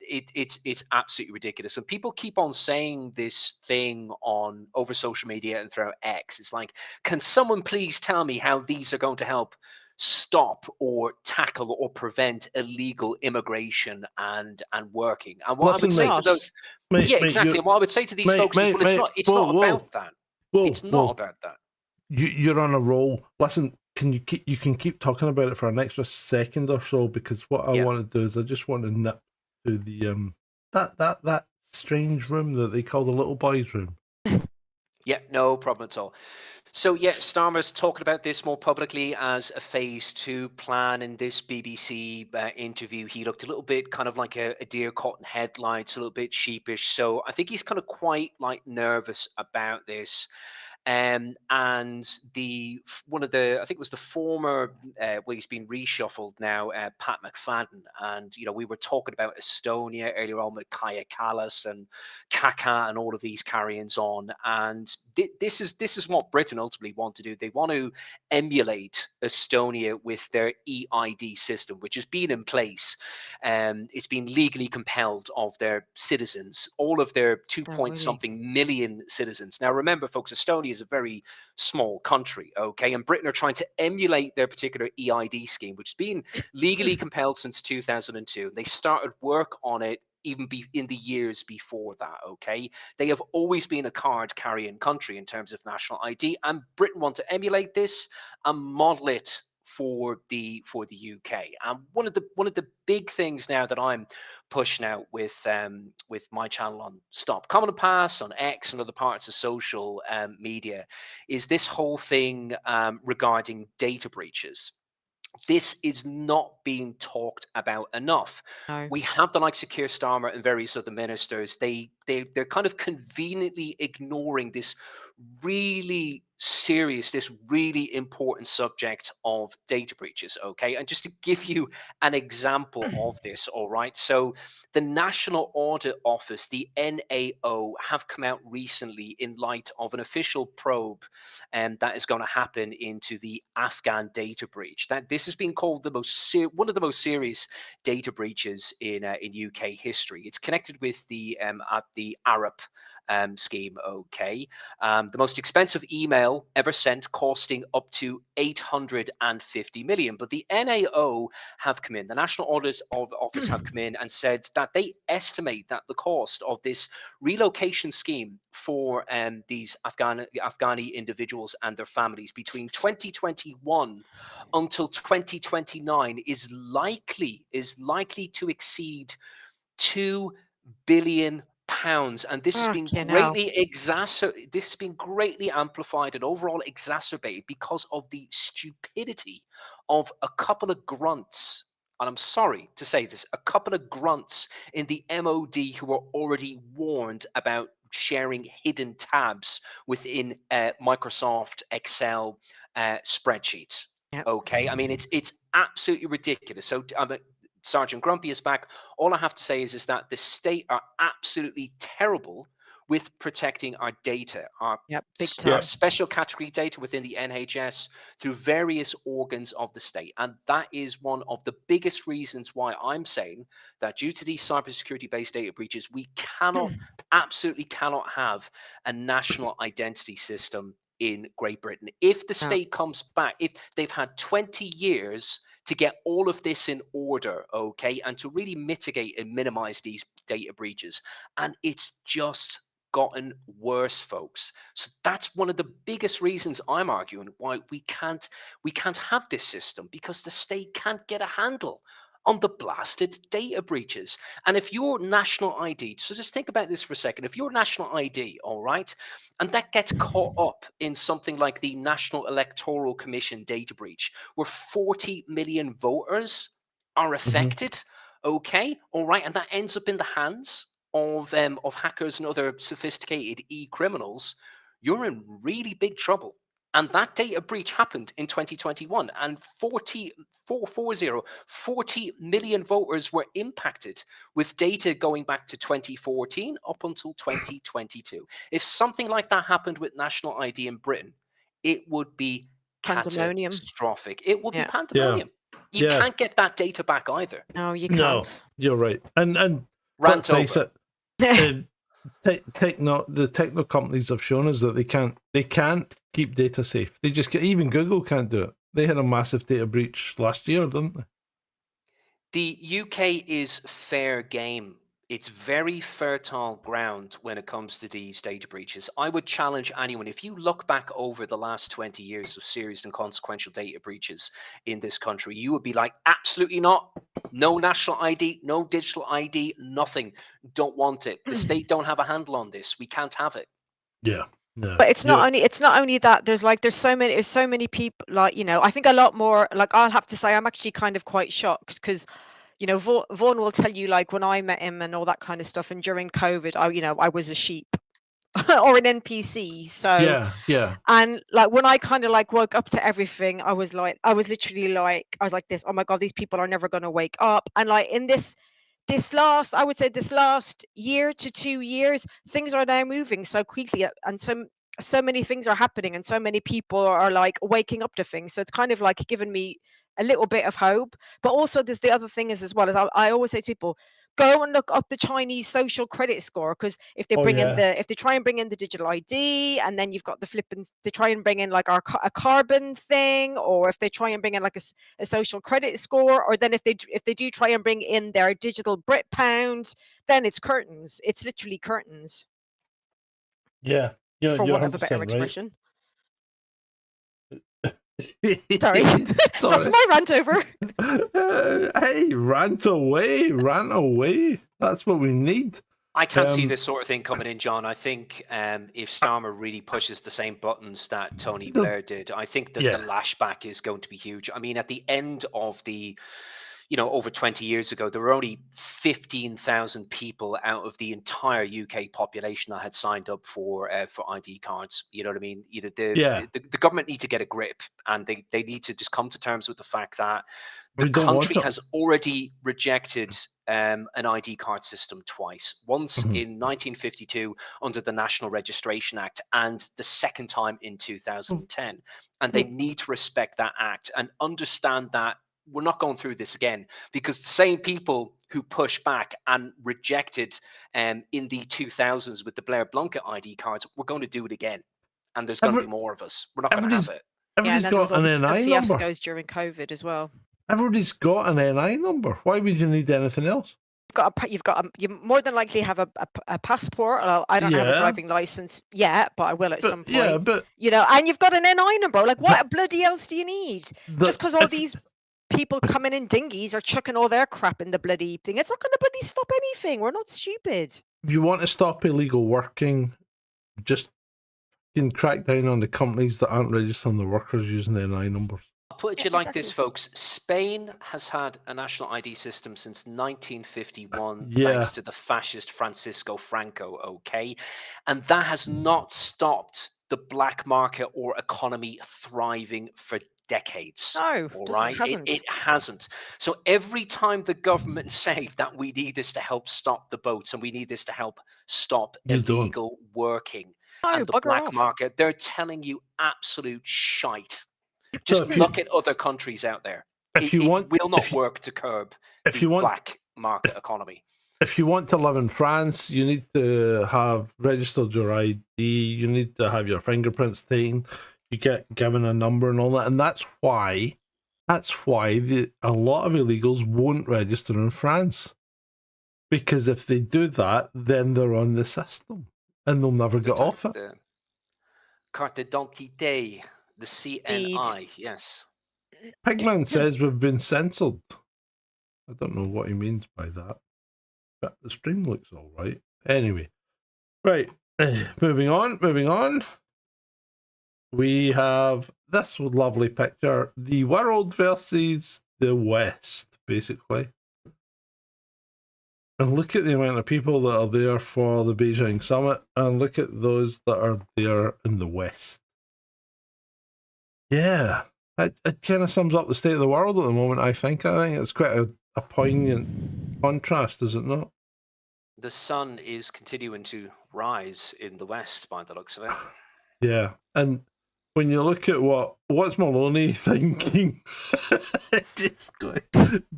It's absolutely ridiculous, and people keep on saying this thing over social media and throughout X. It's like, can someone please tell me how these are going to help stop or tackle or prevent illegal immigration and working? And what I would say to those, exactly. And what I would say to these folks is, well, it's not about that. It's not about that. You're on a roll. Listen, you can keep talking about it for an extra second or so, because what I want to do is I just want to nip to the that strange room that they call the little boys' room. Yeah, no problem at all. So yeah, Starmer's talking about this more publicly as a phase 2 plan. In this BBC interview, he looked a little bit kind of like a deer caught in headlights, a little bit sheepish. So I think he's kind of quite like nervous about this. And one of the, I think it was the former, well, he's been reshuffled now, Pat McFadden. And, you know, we were talking about Estonia earlier on with Kaja Kallas and Kaka and all of these carry-ins on. And this is what Britain ultimately want to do. They want to emulate Estonia with their EID system, which has been in place. It's been legally compelled of their citizens, all of their 2-point-something million citizens. Now, remember, folks, Estonia is a very small country, okay? And Britain are trying to emulate their particular EID scheme, which has been legally compelled since 2002. They started work on it even in the years before that, okay? They have always been a card-carrying country in terms of national ID, and Britain want to emulate this and model it for the UK. And one of the big things now that I'm pushing out with my channel on Stop Common Pass, on X and other parts of social media, is this whole thing regarding data breaches. This is not being talked about enough. No. We have the likes of Keir Starmer and various other ministers. They're kind of conveniently ignoring this really serious, this really important subject of data breaches. Okay, and just to give you an example of this, all right. So the National Audit Office, the NAO, have come out recently in light of an official probe, and that is going to happen into the Afghan data breach. That this has been called one of the most serious data breaches in UK history. It's connected with the Arab scheme. Okay, the most expensive email ever sent, costing up to 850 million. But the NAO have come in, the National Audit Office have come in and said that they estimate that the cost of this relocation scheme for these Afghani individuals and their families between 2021 until 2029 is likely to exceed £2 billion. And this has been greatly amplified and overall exacerbated because of the stupidity of a couple of grunts. And I'm sorry to say this, a couple of grunts in the MOD who were already warned about sharing hidden tabs within Microsoft Excel spreadsheets. Yep. Okay, I mean it's absolutely ridiculous. So Sgt Grumpy is back. All I have to say is that the state are absolutely terrible with protecting our data, our special category data within the NHS through various organs of the state. And that is one of the biggest reasons why I'm saying that due to these cybersecurity-based data breaches, we absolutely cannot have a national identity system in Great Britain. If the state comes back, if they've had 20 years to get all of this in order, okay, and to really mitigate and minimize these data breaches, and it's just gotten worse, folks. So that's one of the biggest reasons I'm arguing why we can't have this system, because the state can't get a handle on the blasted data breaches. And if your national ID, so just think about this for a second, if your national ID, all right, and that gets caught up in something like the National Electoral Commission data breach, where 40 million voters are affected, okay, all right, and that ends up in the hands of hackers and other sophisticated e-criminals, you're in really big trouble. And that data breach happened in 2021, and 40 million voters were impacted with data going back to 2014 up until 2022. If something like that happened with national ID in Britain, it would be catastrophic. It would be pandemonium. You can't get that data back either. No, you can't. No, you're right. And Rant let's face over. it, the techno companies have shown us that they can't keep data safe. They just even Google can't do it. They had a massive data breach last year, didn't they? The UK is fair game. It's very fertile ground when it comes to these data breaches. I would challenge anyone, if you look back over the last 20 years of serious and consequential data breaches in this country, you would be like, absolutely not. No national ID, no digital ID, nothing. Don't want it. The state don't have a handle on this. We can't have it. Yeah. No. But it's not only that. There's so many people, like, you know, I think a lot more, like, I'll have to say I'm actually kind of quite shocked because, you know, Vaughan will tell you, like, when I met him and all that kind of stuff, and during COVID, I was a sheep or an NPC. So yeah. And like when I kind of like woke up to everything, I was literally like, I was like this, oh my God, these people are never going to wake up. And like in this last year to 2 years, things are now moving so quickly, and so many things are happening, and so many people are like waking up to things. So it's kind of like given me a little bit of hope. But also there's the other thing is, as well as I always say to people, go and look up the Chinese social credit score, because if they if they try and bring in the digital ID, and then you've got they try and bring in like a carbon thing, or if they try and bring in like a social credit score, or then if they do try and bring in their digital Brit pound, then it's curtains. It's literally curtains. Yeah. For want of a better expression. Sorry. That's my rant over. Hey, rant away. That's what we need. I can't see this sort of thing coming in, John. I think if Starmer really pushes the same buttons that Tony Blair did, I think that the lashback is going to be huge. I mean, at the end of the, over 20 years ago, there were only 15,000 people out of the entire UK population that had signed up for ID cards. You know what I mean? The government need to get a grip, and they need to just come to terms with the fact that the country has already rejected an ID card system twice. Once in 1952 under the National Registration Act, and the second time in 2010. And they need to respect that act and understand that we're not going through this again, because the same people who pushed back and rejected in the 2000s with the Blair Blunkett ID cards, we're going to do it again. And there's going to be more of us. We're not going to have it. Everybody's got an NI number. Fiascos during COVID as well. Everybody's got an NI number. Why would you need anything else? You more than likely have a passport. I don't have a driving license yet, but I will at some point. Yeah, but and you've got an NI number. Like, what bloody else do you need? Just because all these people coming in dinghies are chucking all their crap in the bloody thing, it's not going to bloody stop anything. We're not stupid. If you want to stop illegal working, just can crack down on the companies that aren't registering the workers using the NI numbers. I'll put it like this, folks. Spain has had a national ID system since 1951, thanks to the fascist Francisco Franco, okay? And that has not stopped the black market or economy thriving for decades. No, all right? It hasn't. So every time the government say that we need this to help stop the boats and we need this to help stop illegal working and the black market, they're telling you absolute shite. Just look at other countries out there. It will not work to curb the black market economy. If you want to live in France, you need to have registered your ID. You need to have your fingerprints taken. You get given a number and all that, and that's why a lot of illegals won't register in France, because if they do that, then they're on the system and they'll never get off it. Carte d'identité. The CNI, yes. Pigman says we've been censored. I don't know what he means by that, but the stream looks all right. Anyway, right, moving on. We have this lovely picture: the world versus the West, basically. And look at the amount of people that are there for the Beijing Summit, and look at those that are there in the West. Yeah, it kind of sums up the state of the world at the moment, I think. It's quite a poignant contrast, is it not? The sun is continuing to rise in the West, by the looks of it. Yeah, and when you look at what's Maloney thinking? Just going,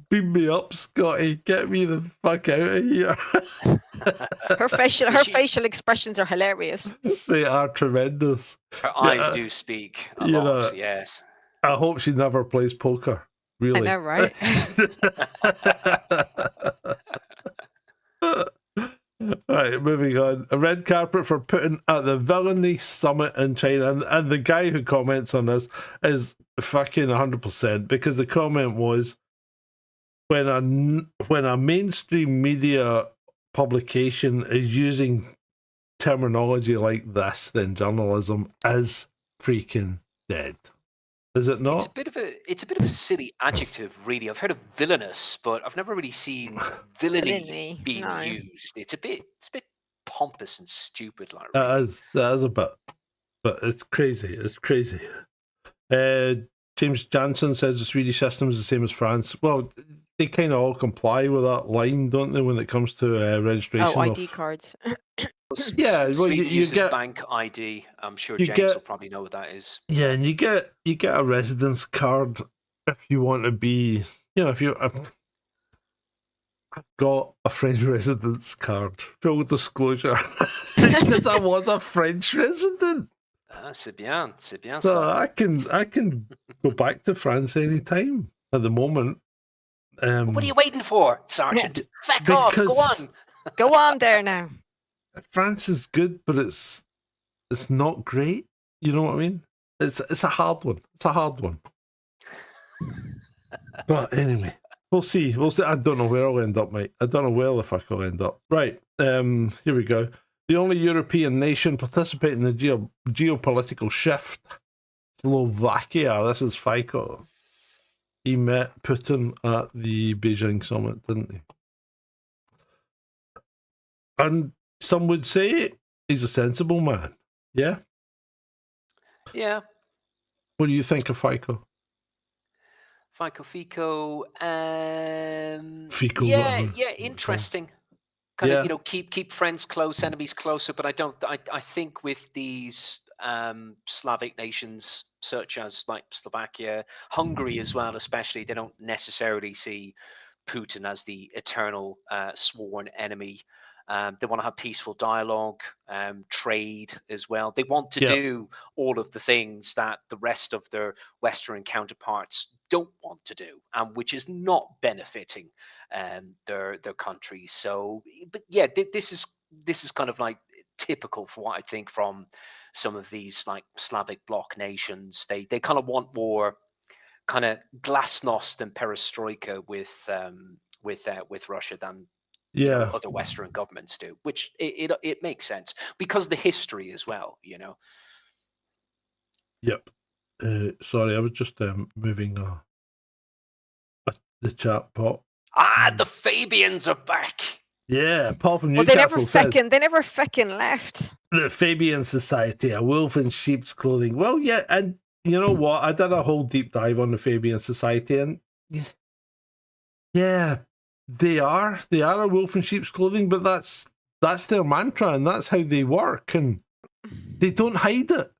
beam me up, Scotty. Get me the fuck out of here. Her facial expressions are hilarious. They are tremendous. Her eyes do speak a lot, yes. I hope she never plays poker. Really. I know, right? Right, moving on. A red carpet for Putin at the Villainy Summit in China. And the guy who comments on this is fucking 100%, because the comment was, when a mainstream media publication is using terminology like this, then journalism is freaking dead. Is it not? It's a bit of a silly adjective, really. I've heard of villainous, but I've never really seen villainy being used. It's a bit pompous and stupid, like. That is a bit, but it's crazy. It's crazy. James Jansen says the Swedish system is the same as France. Well, they kind of all comply with that line, don't they, when it comes to registration? Oh, ID cards. Yeah, well, you get bank ID. I'm sure James will probably know what that is. Yeah, and you get a residence card if you want to be. If you. I've got a French residence card. Full disclosure, because I was a French resident. C'est bien. So I can go back to France anytime at the moment. What are you waiting for, Sergeant? Back off. Go on. Go on there now. France is good, but it's not great. You know what I mean? It's a hard one. It's a hard one. But anyway, we'll see. I don't know where I'll end up, mate. I don't know where the fuck I'll end up. Right. Here we go. The only European nation participating in the geopolitical shift, Slovakia. This is FICO. He met Putin at the Beijing Summit, didn't he? And some would say he's a sensible man. Yeah? Yeah. What do you think of FICO? Fico. Fico, yeah, whatever. yeah, interesting. Kind of, you know, keep friends close, enemies closer. But I think with these Slavic nations, such as like Slovakia, Hungary as well, especially, they don't necessarily see Putin as the eternal sworn enemy. They want to have peaceful dialogue, trade as well. They want to do all of the things that the rest of their Western counterparts don't want to do, and which is not benefiting their countries. So, but yeah, this is kind of like typical for what I think from some of these like Slavic bloc nations. They kind of want more kind of glasnost and perestroika with Russia than you know, other Western governments do, which it makes sense because of the history as well, you know. Yep. Sorry, I was just moving the chat pot. The Fabians are back. Yeah, Paul from Newcastle says they never feckin' left. The Fabian Society, a wolf in sheep's clothing. Well, yeah, and you know what? I did a whole deep dive on the Fabian Society, and yeah, they are a wolf in sheep's clothing, but that's their mantra, and that's how they work, and they don't hide it.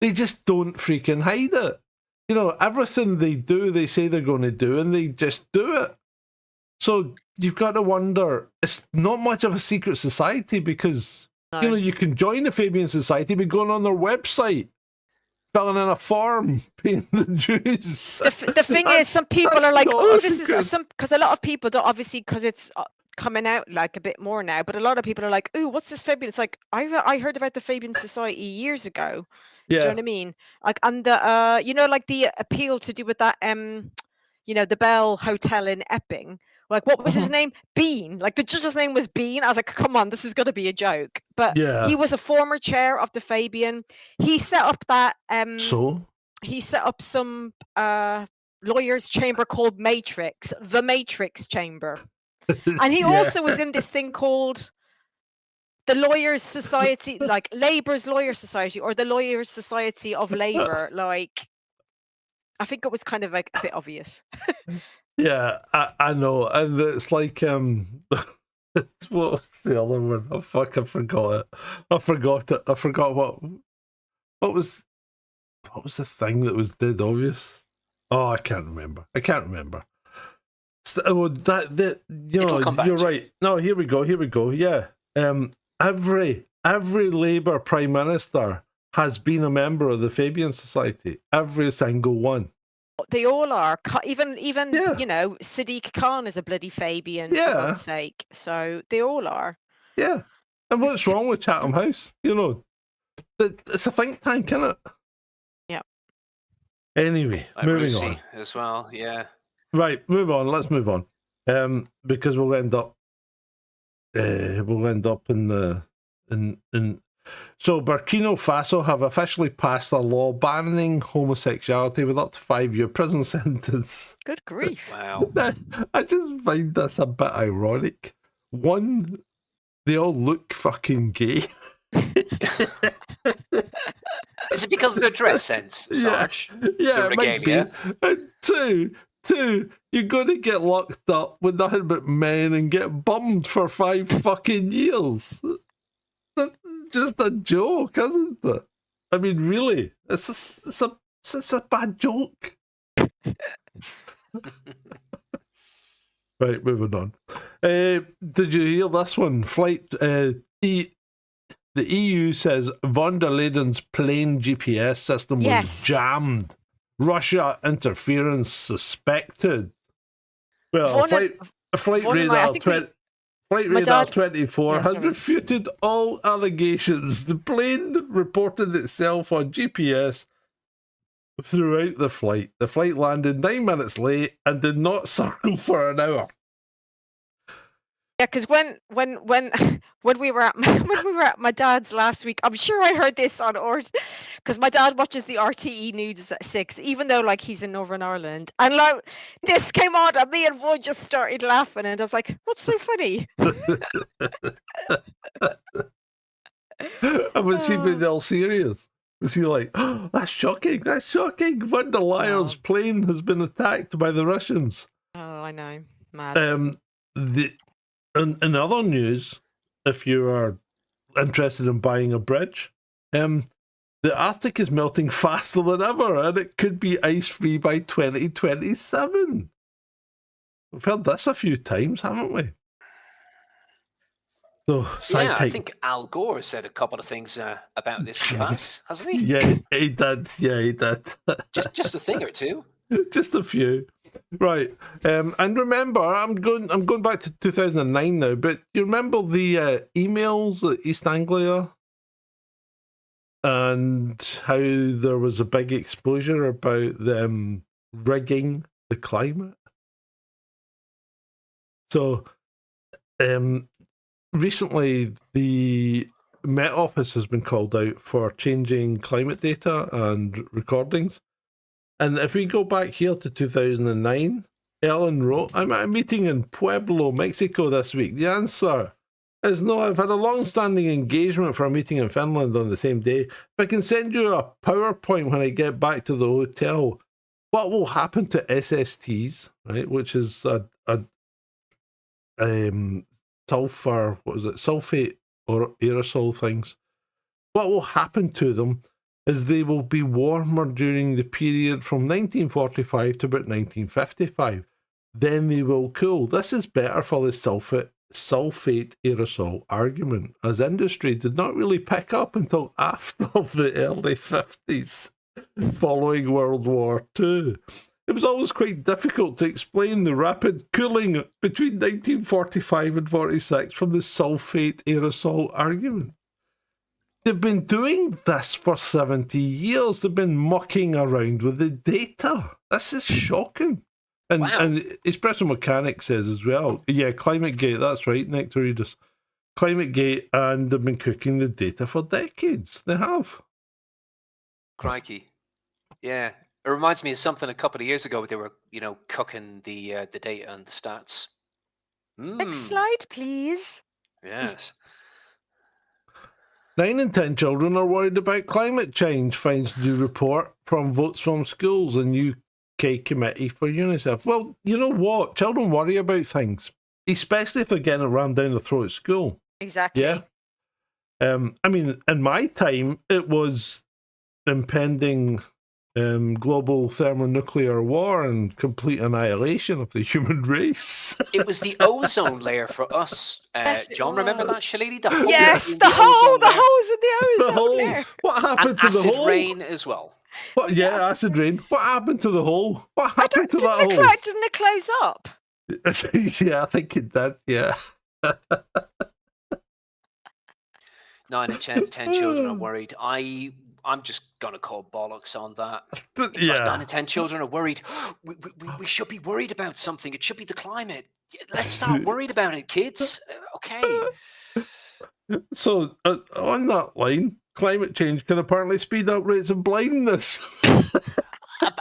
They just don't freaking hide it. You know, everything they do, they say they're going to do, and they just do it. So you've got to wonder, it's not much of a secret society because, you know, you can join the Fabian Society by going on their website, filling in a form, paying the dues. The thing is, some people are like, oh, this is some, because a lot of people don't, obviously, because it's coming out like a bit more now, but a lot of people are like, oh, what's this Fabian? It's like, I heard about the Fabian Society years ago. Yeah. Do you know what I mean? Like, and the, you know, like the appeal to do with that, you know, the Bell Hotel in Epping. Like, what was his name? Bean. Like, the judge's name was Bean. I was like, come on, this is going to be a joke. But he was a former chair of the Fabian. He set up that. He set up some lawyers' chamber called Matrix, the Matrix Chamber. And he also was in this thing called the Lawyers Society, like Labour's Lawyer Society, or the Lawyers Society of Labour. Like, I think it was kind of like a bit obvious. Yeah, I know, and it's like what was the other one? Oh fuck, I forgot it. I forgot what was the thing that was dead obvious? Oh, I can't remember. Oh, you know, you're right. No, here we go. Yeah, every Labour Prime Minister has been a member of the Fabian Society. Every single one. They all are. Even you know, Sadiq Khan is a bloody Fabian, for God's sake. So they all are. Yeah. And what's wrong with Chatham House? You know, it's a think tank, isn't it? Yeah. Anyway, moving on. As well, yeah. Right, move on. Let's move on. Because we'll end up in the So Burkina Faso have officially passed a law banning homosexuality with up to 5-year prison sentence. Good grief. Wow. I just find this a bit ironic. One, they all look fucking gay. Is it because of their dress sense, Sarge? Yeah, it might be. And two, you're going to get locked up with nothing but men and get bummed for 5 fucking years. Just a joke, isn't it? I mean, really, it's a bad joke. Right, moving on. Did you hear this one? The EU says von der Leyen's plane GPS system was jammed. Russia interference suspected. Well, flight radar 20. Flight Radar 24 has refuted all allegations. The plane reported itself on GPS throughout the flight. The flight landed 9 minutes late and did not circle for an hour. Yeah, because when we were at my dad's last week, I'm sure I heard this on because my dad watches the RTE news at 6, even though like he's in Northern Ireland, and like this came on, and me and Vaughn just started laughing, and I was like, "What's so funny?" Was he being all serious? Was he like, oh, that's shocking, that's shocking. Van der Leyen's plane has been attacked by the Russians. Oh, I know, mad. In other news, if you are interested in buying a bridge, the Arctic is melting faster than ever, and it could be ice-free by 2027. We've heard this a few times, haven't we? So, yeah, I think Al Gore said a couple of things about this in the past, hasn't he? Yeah, he did. Yeah, he did. just a thing or two. Just a few. Right, and remember, I'm going back to 2009 now. But you remember the emails at East Anglia, and how there was a big exposure about them rigging the climate. So, recently the Met Office has been called out for changing climate data and recordings. And if we go back here to 2009, Ellen wrote, I'm at a meeting in Pueblo, Mexico this week. The answer is no, I've had a long-standing engagement for a meeting in Finland on the same day. If I can send you a PowerPoint when I get back to the hotel, what will happen to SSTs, right, which is sulfur, sulfate or aerosol things. What will happen to them is they will be warmer during the period from 1945 to about 1955. Then they will cool. This is better for the sulfate aerosol argument, as industry did not really pick up until after the early 50s, following World War II. It was always quite difficult to explain the rapid cooling between 1945 and 46 from the sulfate aerosol argument. They've been doing this for 70 years. They've been mucking around with the data. This is shocking. And, wow. And Espresso Mechanic says as well, yeah, ClimateGate, that's right, Nectaridus. ClimateGate, and they've been cooking the data for decades. They have. Crikey. Yeah. It reminds me of something a couple of years ago. They were, cooking the data and the stats. Next slide, please. Yes. 9 in 10 children are worried about climate change, finds new report from Votes from Schools and UK Committee for UNICEF. Well, you know what? Children worry about things, especially if they're getting it rammed down the throat at school. Exactly. Yeah. I mean, in my time, it was impending global thermonuclear war and complete annihilation of the human race. It was the ozone layer for us. Yes, John, remember that, Shalini? The yes, hole the holes in the ozone layer. What happened and to the hole? Acid rain as well. What, yeah, acid rain. What happened to the hole? What happened to that hole? Didn't it close up? Yeah, I think it did, yeah. 9 in 10 children are worried. I'm just going to call bollocks on that. It's like 9 in 10 children are worried. We should be worried about something. It should be the climate. Let's start worried about it, kids. Okay. So, on that line, climate change can apparently speed up rates of blindness.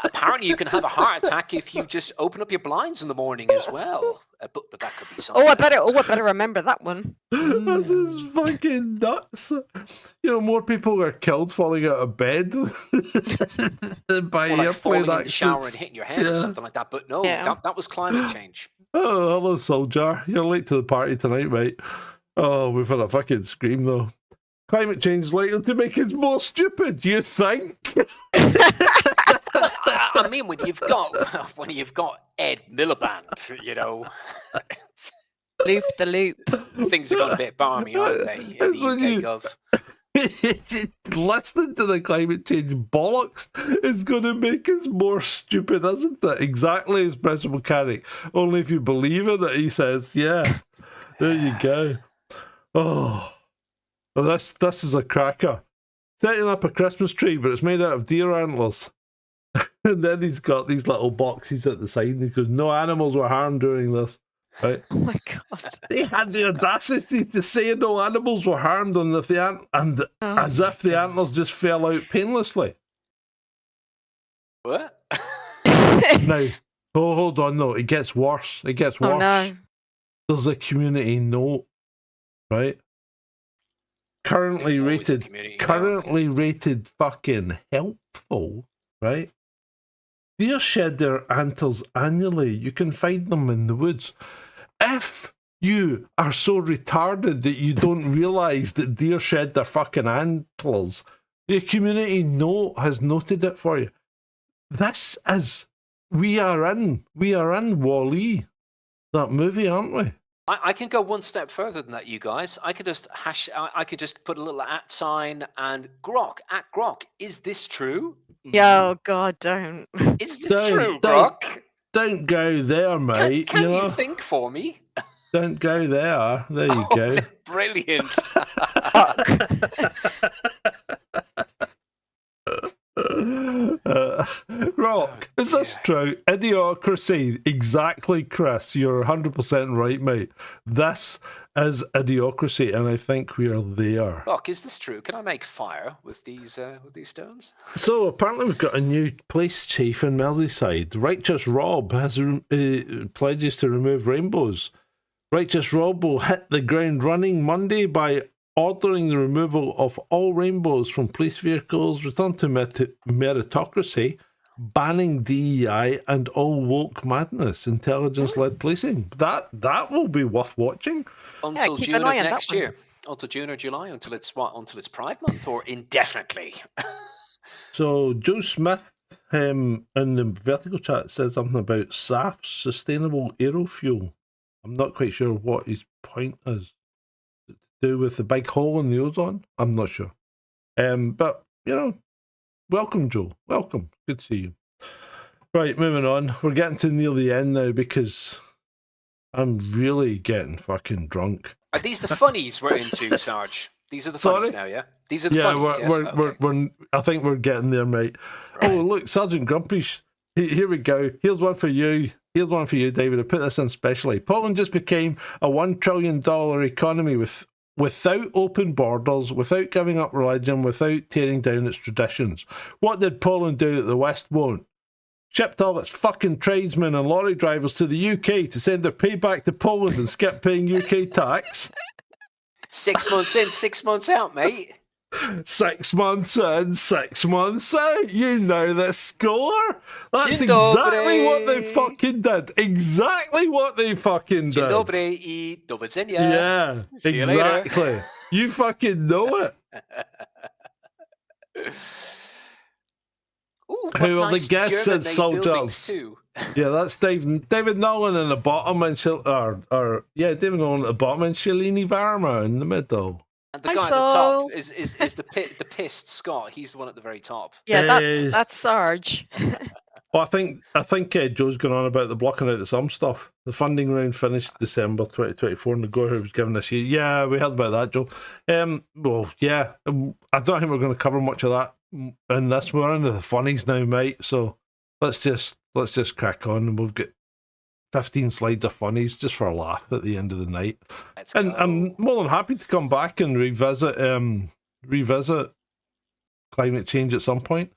Apparently, you can have a heart attack if you just open up your blinds in the morning as well. But that could be something. I better remember that one. This is fucking nuts. More people are killed falling out of bed by or like airplane falling accidents. in the shower and hitting your head or something like that. But no, that was climate change. Oh, hello, soldier. You're late to the party tonight, mate. Oh, we've had a fucking scream, though. Climate change is likely to make us more stupid, you think? I mean, when you've got Ed Miliband, Loop the loop. Things are going a bit balmy, aren't they? In the UK Gov. Listening to the climate change bollocks is going to make us more stupid, isn't it? Exactly as Espresso Mechanic. Only if you believe in it, he says. Yeah, there you go. Oh, well, this is a cracker. Setting up a Christmas tree, but it's made out of deer antlers. And then he's got these little boxes at the side, and he goes, "No animals were harmed during this." Right? Oh my god. They had the audacity to say no animals were harmed, and if the as if the antlers just fell out painlessly. What? Now, hold on, though. It gets worse. It gets worse. Oh, no. There's a community note, right? Currently rated fucking helpful, right? Deer shed their antlers annually. You can find them in the woods. If you are so retarded that you don't realise that deer shed their fucking antlers, the community note has noted it for you. This is we are in Wall-E, that movie, aren't we? I can go one step further than that, you guys. I could just I could just put a little @ sign and Grok at Grok. Is this true? Oh God, don't. Is this true, Grok? Don't go there, mate. Can you think for me? Don't go there. There you go. Brilliant. Rock, is this true? Idiocracy. Exactly, Chris. You're 100% right, mate. This is idiocracy, and I think we are there. Rock, is this true? Can I make fire with these stones? So apparently we've got a new police chief in Merseyside. Righteous Rob has pledges to remove rainbows. Righteous Rob will hit the ground running Monday by ordering the removal of all rainbows from police vehicles, return to meritocracy, banning DEI and all woke madness, intelligence-led policing. That will be worth watching. Until June of next year. Until June or July, until it's Pride Month, or indefinitely. So Joe Smith in the Vertical chat said something about SAF's sustainable aerofuel. I'm not quite sure what his point is. Do with the big hole in the ozone? I'm not sure. But, you know, welcome, Joe. Welcome. Good to see you. Right, moving on. We're getting to near the end now because I'm really getting fucking drunk. Are these the funnies we're into, Sarge? These are the funnies now, yeah? These are the funnies, we're I think we're getting there, mate. Right. Oh, look, Sgt Grumpy. Here we go. Here's one for you. Here's one for you, David. I put this in specially. Poland just became a $1 trillion economy without open borders, without giving up religion, without tearing down its traditions. What did Poland do that the West won't? Shipped all its fucking tradesmen and lorry drivers to the UK to send their pay back to Poland and skip paying UK tax. 6 months in, 6 months out, mate. 6 months in, 6 months out. You know the score. That's exactly what they fucking did. Exactly what they fucking did. Dzień dobry I do widzenia. Yeah, exactly. You fucking know it. Ooh, who are nice the guests and soldiers? Yeah, that's David Nolan in the bottom and David Nolan at the bottom and Shalini Varma in the middle. And the guy at the top is the pissed Scott. He's the one at the very top. Yeah, that's Sarge. Well, I think Joe's going on about the blocking out of some stuff. The funding round finished December 2024, and the go ahead was given this year. Yeah, we heard about that, Joe. Well, yeah, I don't think we're going to cover much of that in this. We're into the funnies now, mate. So let's just crack on, and we'll get 15 slides of funnies just for a laugh at the end of the night. And I'm more than happy to come back and revisit climate change at some point.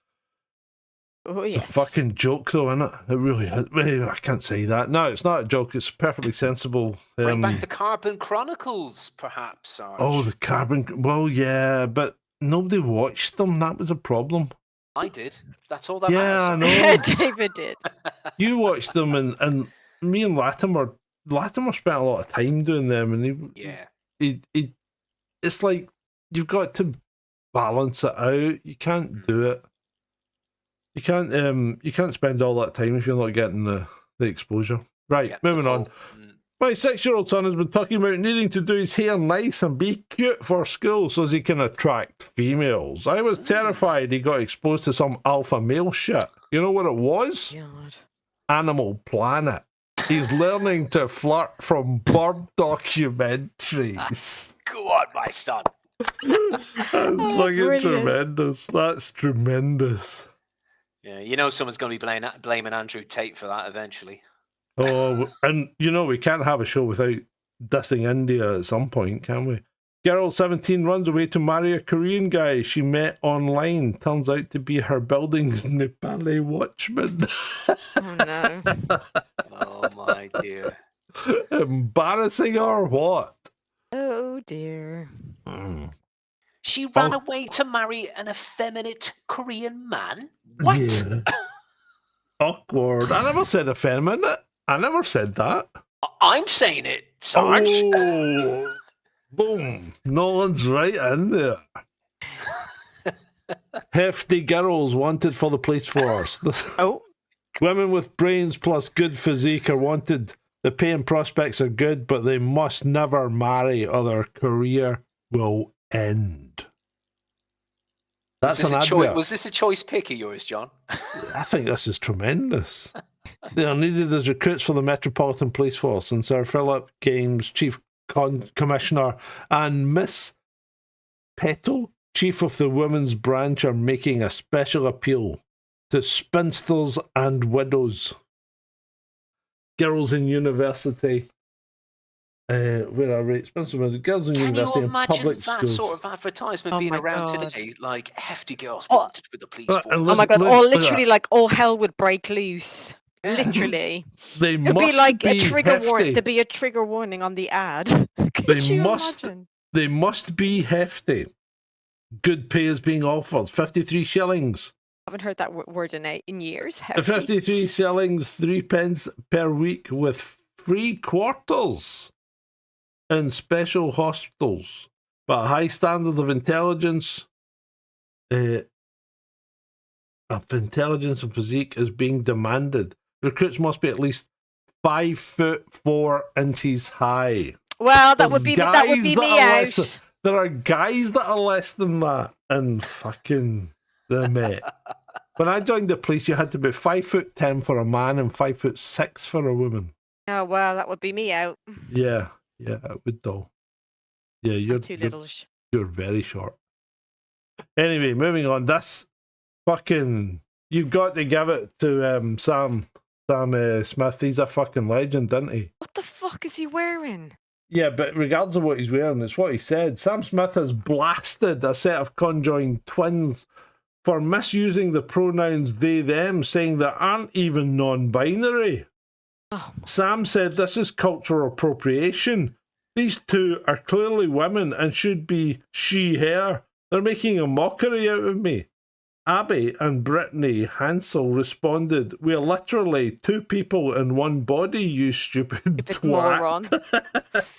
Oh, yes. It's a fucking joke, though, isn't it? It really is. I can't say that. No, it's not a joke. It's perfectly sensible. Bring back the Carbon Chronicles, perhaps, Sarge. Oh, the Carbon... Well, yeah, but nobody watched them. That was a problem. I did. That's all that matters. Yeah, I know. David did. You watched them, and me and Latimer spent a lot of time doing them, and it's like you've got to balance it out. You can't do it. You can't spend all that time if you're not getting the exposure. Right, moving on. My 6-year-old son has been talking about needing to do his hair nice and be cute for school so as he can attract females. I was terrified he got exposed to some alpha male shit. You know what it was? God. Animal Planet. He's learning to flirt from bird documentaries. Go on, my son. That's fucking tremendous. That's tremendous. Yeah, you know someone's going to be blaming Andrew Tate for that eventually. Oh, and you know we can't have a show without dissing India at some point, can we? Girl 17 runs away to marry a Korean guy she met online. Turns out to be her building's Nepali watchman. Oh no. Oh my dear. Embarrassing or what? Oh dear. She ran away to marry an effeminate Korean man? What? Yeah. Awkward. I never said effeminate. I never said that. I'm saying it, Sarge. Oh, boom. Nolan's right in there. Hefty girls wanted for the police force. Oh. Women with brains plus good physique are wanted. The pay and prospects are good, but they must never marry or their career will end. That's an advert. Was this a choice pick of yours, John? I think this is tremendous. They are needed as recruits for the Metropolitan Police Force, and Sir Philip Games, Chief Commissioner, and Miss Peto, Chief of the Women's Branch, are making a special appeal to spinsters and widows. Girls in university. Where are rates? Girls in university and public schools. Can you imagine that sort of advertisement being around today? Like, hefty girls wanted for the police force. Oh my god, literally like all hell would break loose. Literally. They There'd must be like be a trigger warning. hefty. There'd be a trigger warning on the ad. They must be hefty. Good pay is being offered. 53 shillings. I haven't heard that word in years. Hefty. 53 shillings, 3 pence per week with free quarters in special hospitals. But a high standard of intelligence and physique is being demanded. Recruits must be at least 5'4" high. Well, that would be me out. There are guys that are less than that, and fucking the Met. When I joined the police, you had to be 5'10" for a man and 5'6" for a woman. Oh well, that would be me out. Yeah, it would though. Yeah, you're too little. You're very short. Anyway, moving on. This fucking, you've got to give it to Sam Smith. He's a fucking legend, isn't he? What the fuck is he wearing? Yeah, but regardless of what he's wearing, it's what he said. Sam Smith has blasted a set of conjoined twins for misusing the pronouns they, them, saying they aren't even non-binary. Oh. Sam said this is cultural appropriation. These two are clearly women and should be she, her. They're making a mockery out of me. Abby and Brittany Hansel responded, "We're literally two people in one body, you stupid twat." Moron.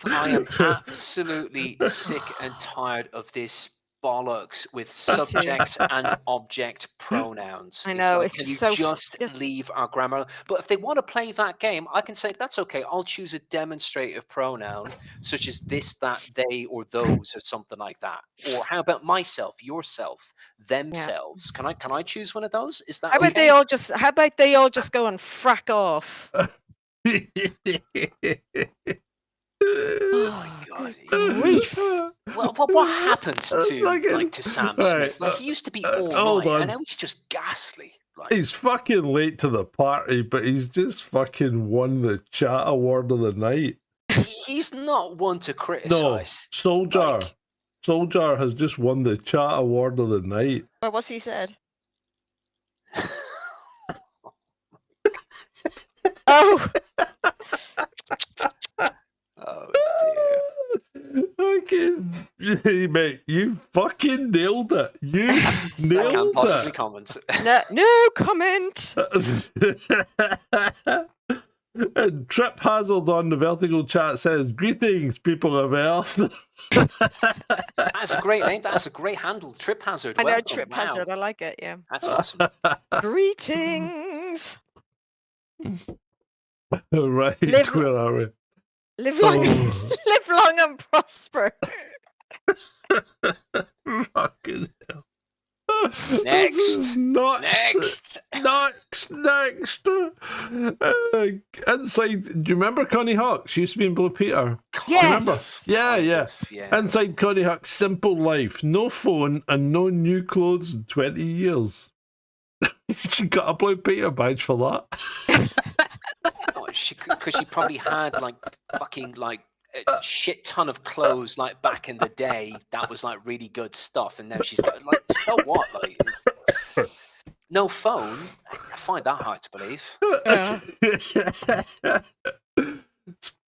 I am absolutely sick and tired of this bollocks with subject and object pronouns. I know, it's like, can you just leave our grammar? But if they want to play that game, I can say, that's okay, I'll choose a demonstrative pronoun, such as this, that, they, or those, or something like that. Or how about myself, yourself, themselves? Yeah. Can I choose one of those? Is that how about okay? How about they all just go and frack off? Oh my god! Well, what happens to Sam Smith? Like, he used to be all right, and now he's just ghastly. Like, he's fucking late to the party, but he's just fucking won the chat award of the night. He's not one to criticize. No, Soldier has just won the chat award of the night. Well, what's he said? Oh. Oh dear. Mate, you fucking nailed it. You nailed it. I can't possibly comment. No comment. And Trip Hazard on the Vertical chat says, "Greetings, people of Earth." That's a great name. That's a great handle. Trip Hazard. I know, Trip Hazard. I like it, yeah. That's awesome. Greetings. Right, where are we? Live long, live long and prosper. Fucking hell. Next. Inside, do you remember Connie Hawk? She used to be in Blue Peter. Yes. Remember? Yeah. Inside Connie Hawk's simple life. No phone and no new clothes in 20 years. She got a Blue Peter badge for that. Because she probably had like fucking like a shit ton of clothes like back in the day. That was like really good stuff, and now she's got like so what? Like no phone. I find that hard to believe.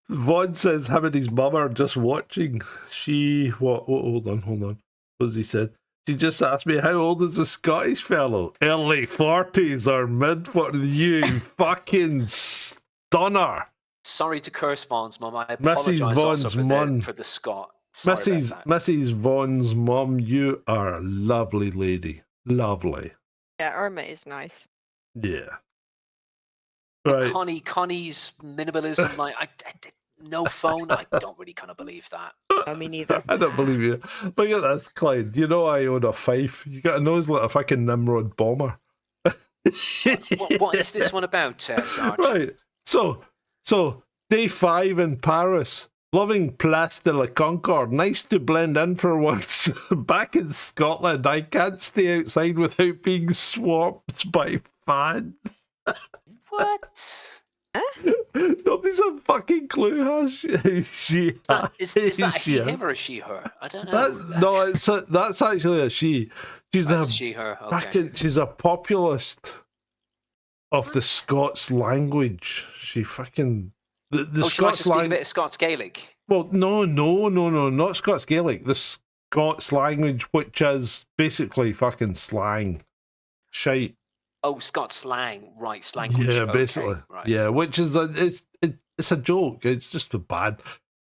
Vaughn says him and his mum are just watching. She what? Hold on. What has he said? She just asked me, how old is the Scottish fellow? Early 40s or mid 40s? You fucking stunner. Sorry to curse Vaughn's mum. I Mrs. apologise Vaughn's also mum. for the Scot. Sorry about that. Mrs. Vaughn's mum, you are a lovely lady. Lovely. Yeah, Irma is nice. Yeah. Right. Connie's minimalism, like no phone. I don't really kind of believe that. No, me neither. I don't believe you. Look at this, Clyde. You know I own a Fife. You got a nose like a fucking Nimrod bomber. What is this one about, Sarge? Right. So day 5 in Paris. Loving Place de la Concorde. Nice to blend in for once. Back in Scotland, I can't stay outside without being swamped by fans. What? Nobody's a fucking clue how she Is that a he, him, or a she, her? I don't know. That's actually a she. She's a she, her. Okay. She's a populist of the Scots language. She fucking the Scots language. A bit of Scots Gaelic. Well, no, not Scots Gaelic. The Scots language, which is basically fucking slang, shite. Oh, Scots slang, right? Slang. Yeah, basically. Okay, right. Yeah, which is it's a joke. It's just bad.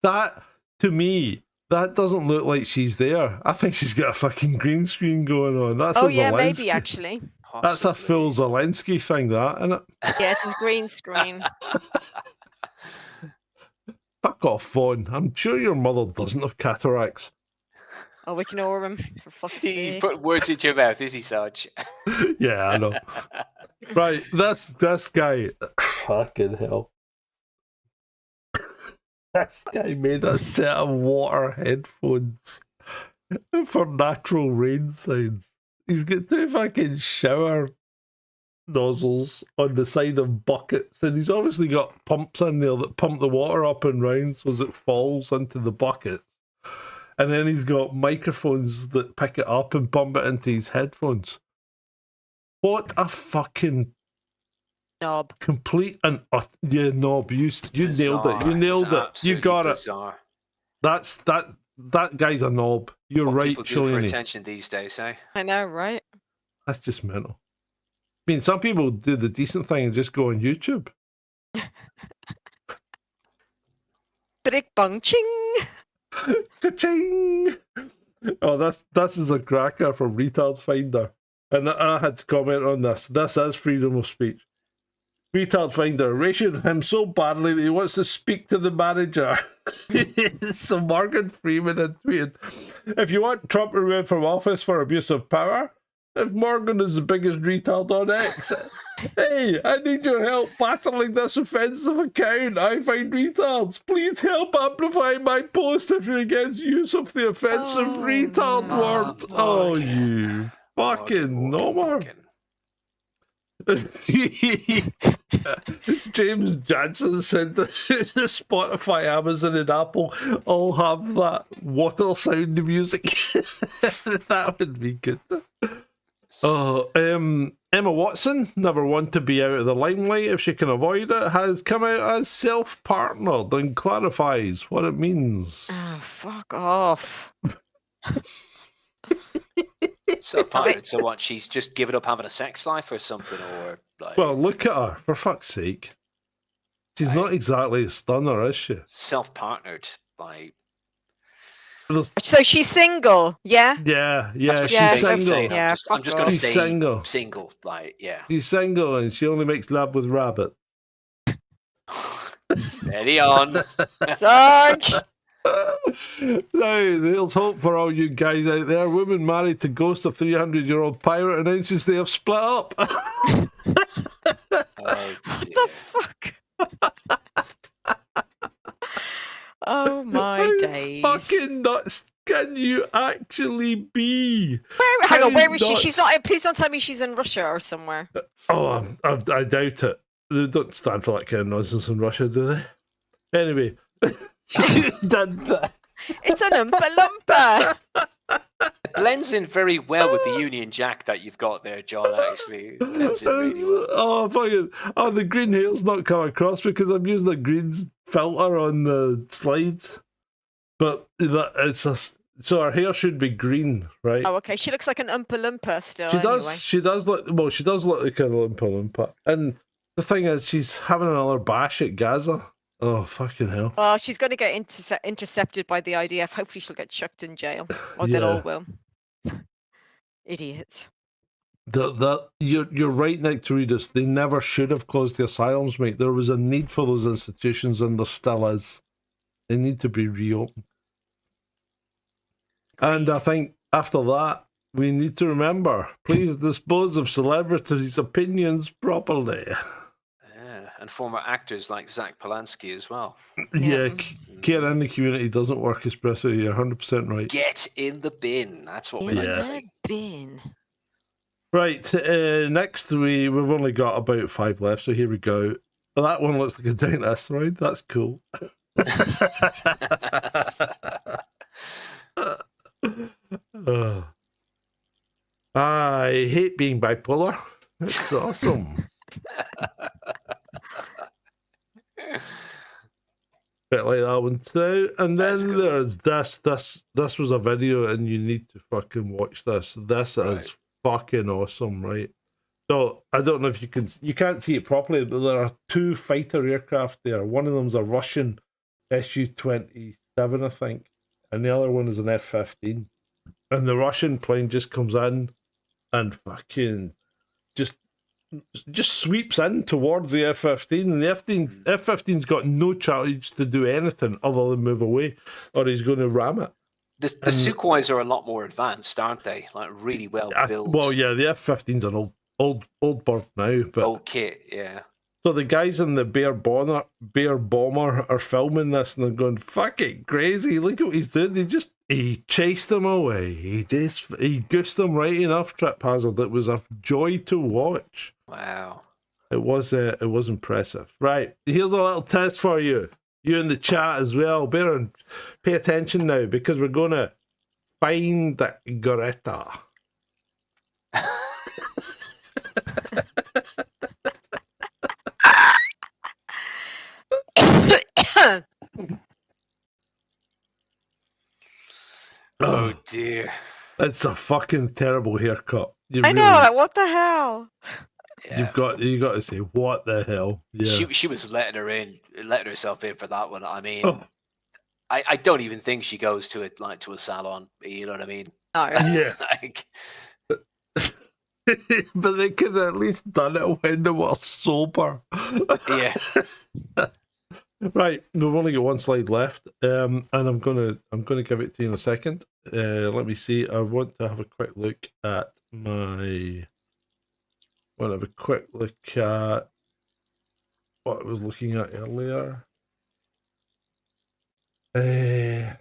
That to me, that doesn't look like she's there. I think she's got a fucking green screen going on. That's a Zelensky. Maybe actually. Possibly. That's a full Zelensky thing, that, isn't it? Yeah, it's his green screen. Fuck off, Fawn. I'm sure your mother doesn't have cataracts. Oh, we can ignore him, for fuck's sake. He's put words into your mouth, is he, Sarge? Yeah, I know. Right, this guy, fucking hell. This guy made a set of water headphones for natural rain sounds. He's got 2 fucking shower nozzles on the side of buckets, and he's obviously got pumps in there that pump the water up and round so as it falls into the bucket. And then he's got microphones that pick it up and pump it into his headphones. What a fucking knob! Complete and knob. You nailed it. You nailed it. You got bizarre. It. That guy's a knob. You're right, people do for attention these days, eh? I know, right? That's just mental. I mean, some people do the decent thing and just go on YouTube. Brick bung ching. Ka-ching! Oh, this is a cracker from Retard Finder. And I had to comment on this. This is freedom of speech. Retard Finder rationed him so badly that he wants to speak to the manager. So Morgan Freeman had tweeted, if you want Trump removed from office for abuse of power, if Morgan is the biggest retard on X, hey, I need your help battling this offensive account. I find retards. Please help amplify my post if you're against use of the offensive retard word. Oh, you fucking nommer. James Johnson said that Spotify, Amazon, and Apple all have that water sound music. That would be good. Oh, Emma Watson, never one to be out of the limelight if she can avoid it, has come out as self-partnered and clarifies what it means. Oh, fuck off. Self-partnered, so what, she's just given up having a sex life or something, or like... Well, look at her, for fuck's sake. She's not exactly a stunner, is she? Self-partnered, like... So she's single, yeah? Yeah, she's single. Yeah, I'm just going to say single, like, yeah. She's single and she only makes love with rabbit. Steady on. Sarge! Now, there's hope for all you guys out there. Woman married to ghost of 300-year-old pirate announces they have split up. Oh, what the fuck? Oh my days. Fucking nuts can you actually be? Hang on, where is she? She's not. Please don't tell me she's in Russia or somewhere. Oh, I doubt it. They don't stand for that kind of nonsense in Russia, do they? Anyway, You did that. It's an Oompa Loompa. It blends in very well with the Union Jack that you've got there, John. Actually, it blends in really well. Oh, fucking! Oh, the green hair's not come across because I'm using a green filter on the slides. But so her hair should be green, right? Oh, okay. She looks like an Oompa Loompa still. She does. Anyway. She does look. Well, she does look like an Oompa Loompa. And the thing is, she's having another bash at Gaza. Oh, fucking hell! Well, she's going to get intercepted by the IDF. Hopefully, she'll get chucked in jail, or they all will. Idiots. You're right, Nick, to read this. They never should have closed the asylums, mate. There was a need for those institutions, and there still is. They need to be reopened. And I think after that, we need to remember, please dispose of celebrities' opinions properly. Yeah, and former actors like Zack Polanski as well. Yeah, care in the community doesn't work, espresso. You're 100% right. Get in the bin. That's what we like to say. Bin. Right, next we've only got about 5 left, so here we go. Well, that one looks like a giant asteroid. That's cool. I hate being bipolar. It's awesome. Bit like that one too. And then there's this. This was a video, and you need to fucking watch this. This is fucking awesome, right? So I don't know if you can't see it properly, but there are 2 fighter aircraft there. One of them's a Russian Su-27, I think, and the other one is an F-15. And the Russian plane just comes in and fucking just sweeps in towards the F-15, and the F-15's got no chance to do anything other than move away, or he's going to ram it. The Sukhois are a lot more advanced, aren't they? Like really well built. Well, yeah, the F-15's an old bird now, but old kit, yeah. So the guys in the Bear Bomber are filming this, and they're going, fucking crazy, look what he's doing. He chased them away. He goosed them right enough, Trip Hazard. It was a joy to watch. Wow. It was impressive. Right, here's a little test for you. You in the chat as well. Pay attention now, because we're going to find Greta. Oh dear. It's a fucking terrible haircut. I know, like, what the hell? Yeah. You got to say, what the hell? Yeah. She was letting herself in for that one. I mean, I don't even think she goes to a salon. You know what I mean? No. Yeah. Like, but they could have at least done it when they were sober. Yeah. Right, we've only got 1 slide left, and I'm gonna give it to you in a second. Let me see. I want to have a quick look at what I was looking at earlier. Where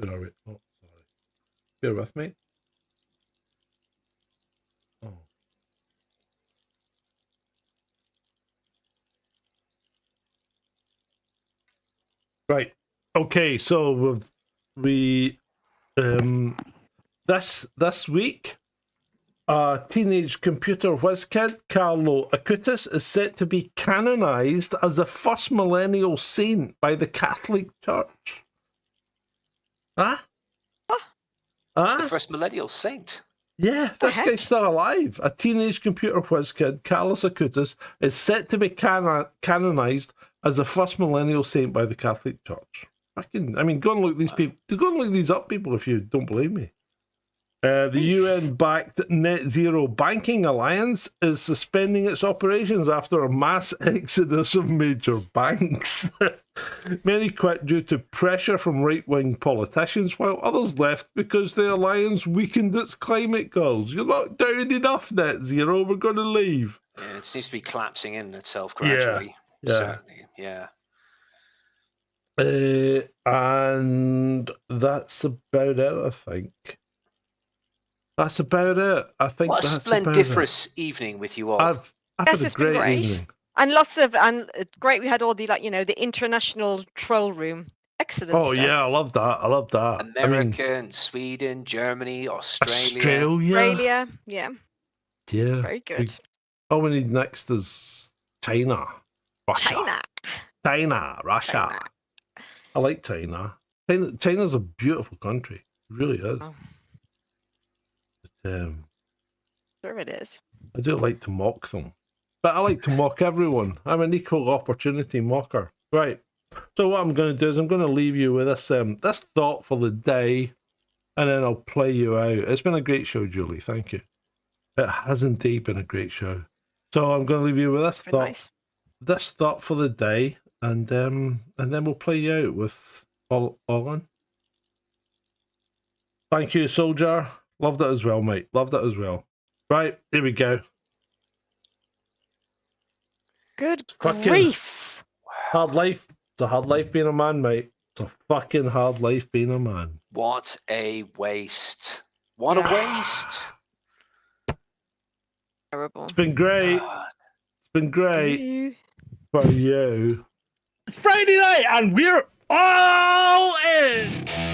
are we? Oh, sorry. Bear with me. Oh. Right. Okay. So this week, a teenage computer whiz kid, Carlo Acutis, is set to be canonized as the first millennial saint by the Catholic Church. Huh? the first millennial saint. Yeah, this guy's still alive. A teenage computer whiz kid, Carlos Acutis, is set to be canonized as the first millennial saint by the Catholic Church. Go and look these people. Go and look these up, people, if you don't believe me. The UN-backed Net Zero Banking Alliance is suspending its operations after a mass exodus of major banks. Many quit due to pressure from right-wing politicians, while others left because the alliance weakened its climate goals. You're not doing enough, Net Zero. We're going to leave. Yeah, it seems to be collapsing in itself gradually. Yeah. Certainly, yeah. And that's about it, I think. That's about it. I think What a that's splendiferous evening with you all. I've had a great evening. And it's great. We had all the the international troll room. Excellent. Oh stuff. yeah, I love that. I love that. America and Sweden, Germany, Australia. Australia, yeah. Yeah. Very good. All we need next is China. Russia. China. Russia. China. I like China. China's a beautiful country. It really is. Oh. But, Sure it is. I do like to mock them. But I like to mock everyone. I'm an equal opportunity mocker. Right. So what I'm going to do is I'm going to leave you with this this thought for the day, and then I'll play you out. It's been a great show, Julie. Thank you. It has indeed been a great show. So I'm going to leave you with this thought. Nice. This thought for the day, and then we'll play you out with Olin. Thank you, soldier. Loved it as well, mate. Loved it as well. Right, here we go. Good Fucking grief. hard life. It's a hard life being a man, mate. It's a fucking hard life being a man. What a waste. What a waste. Terrible. It's been great. It's been great for you. It's Friday night and we're all in.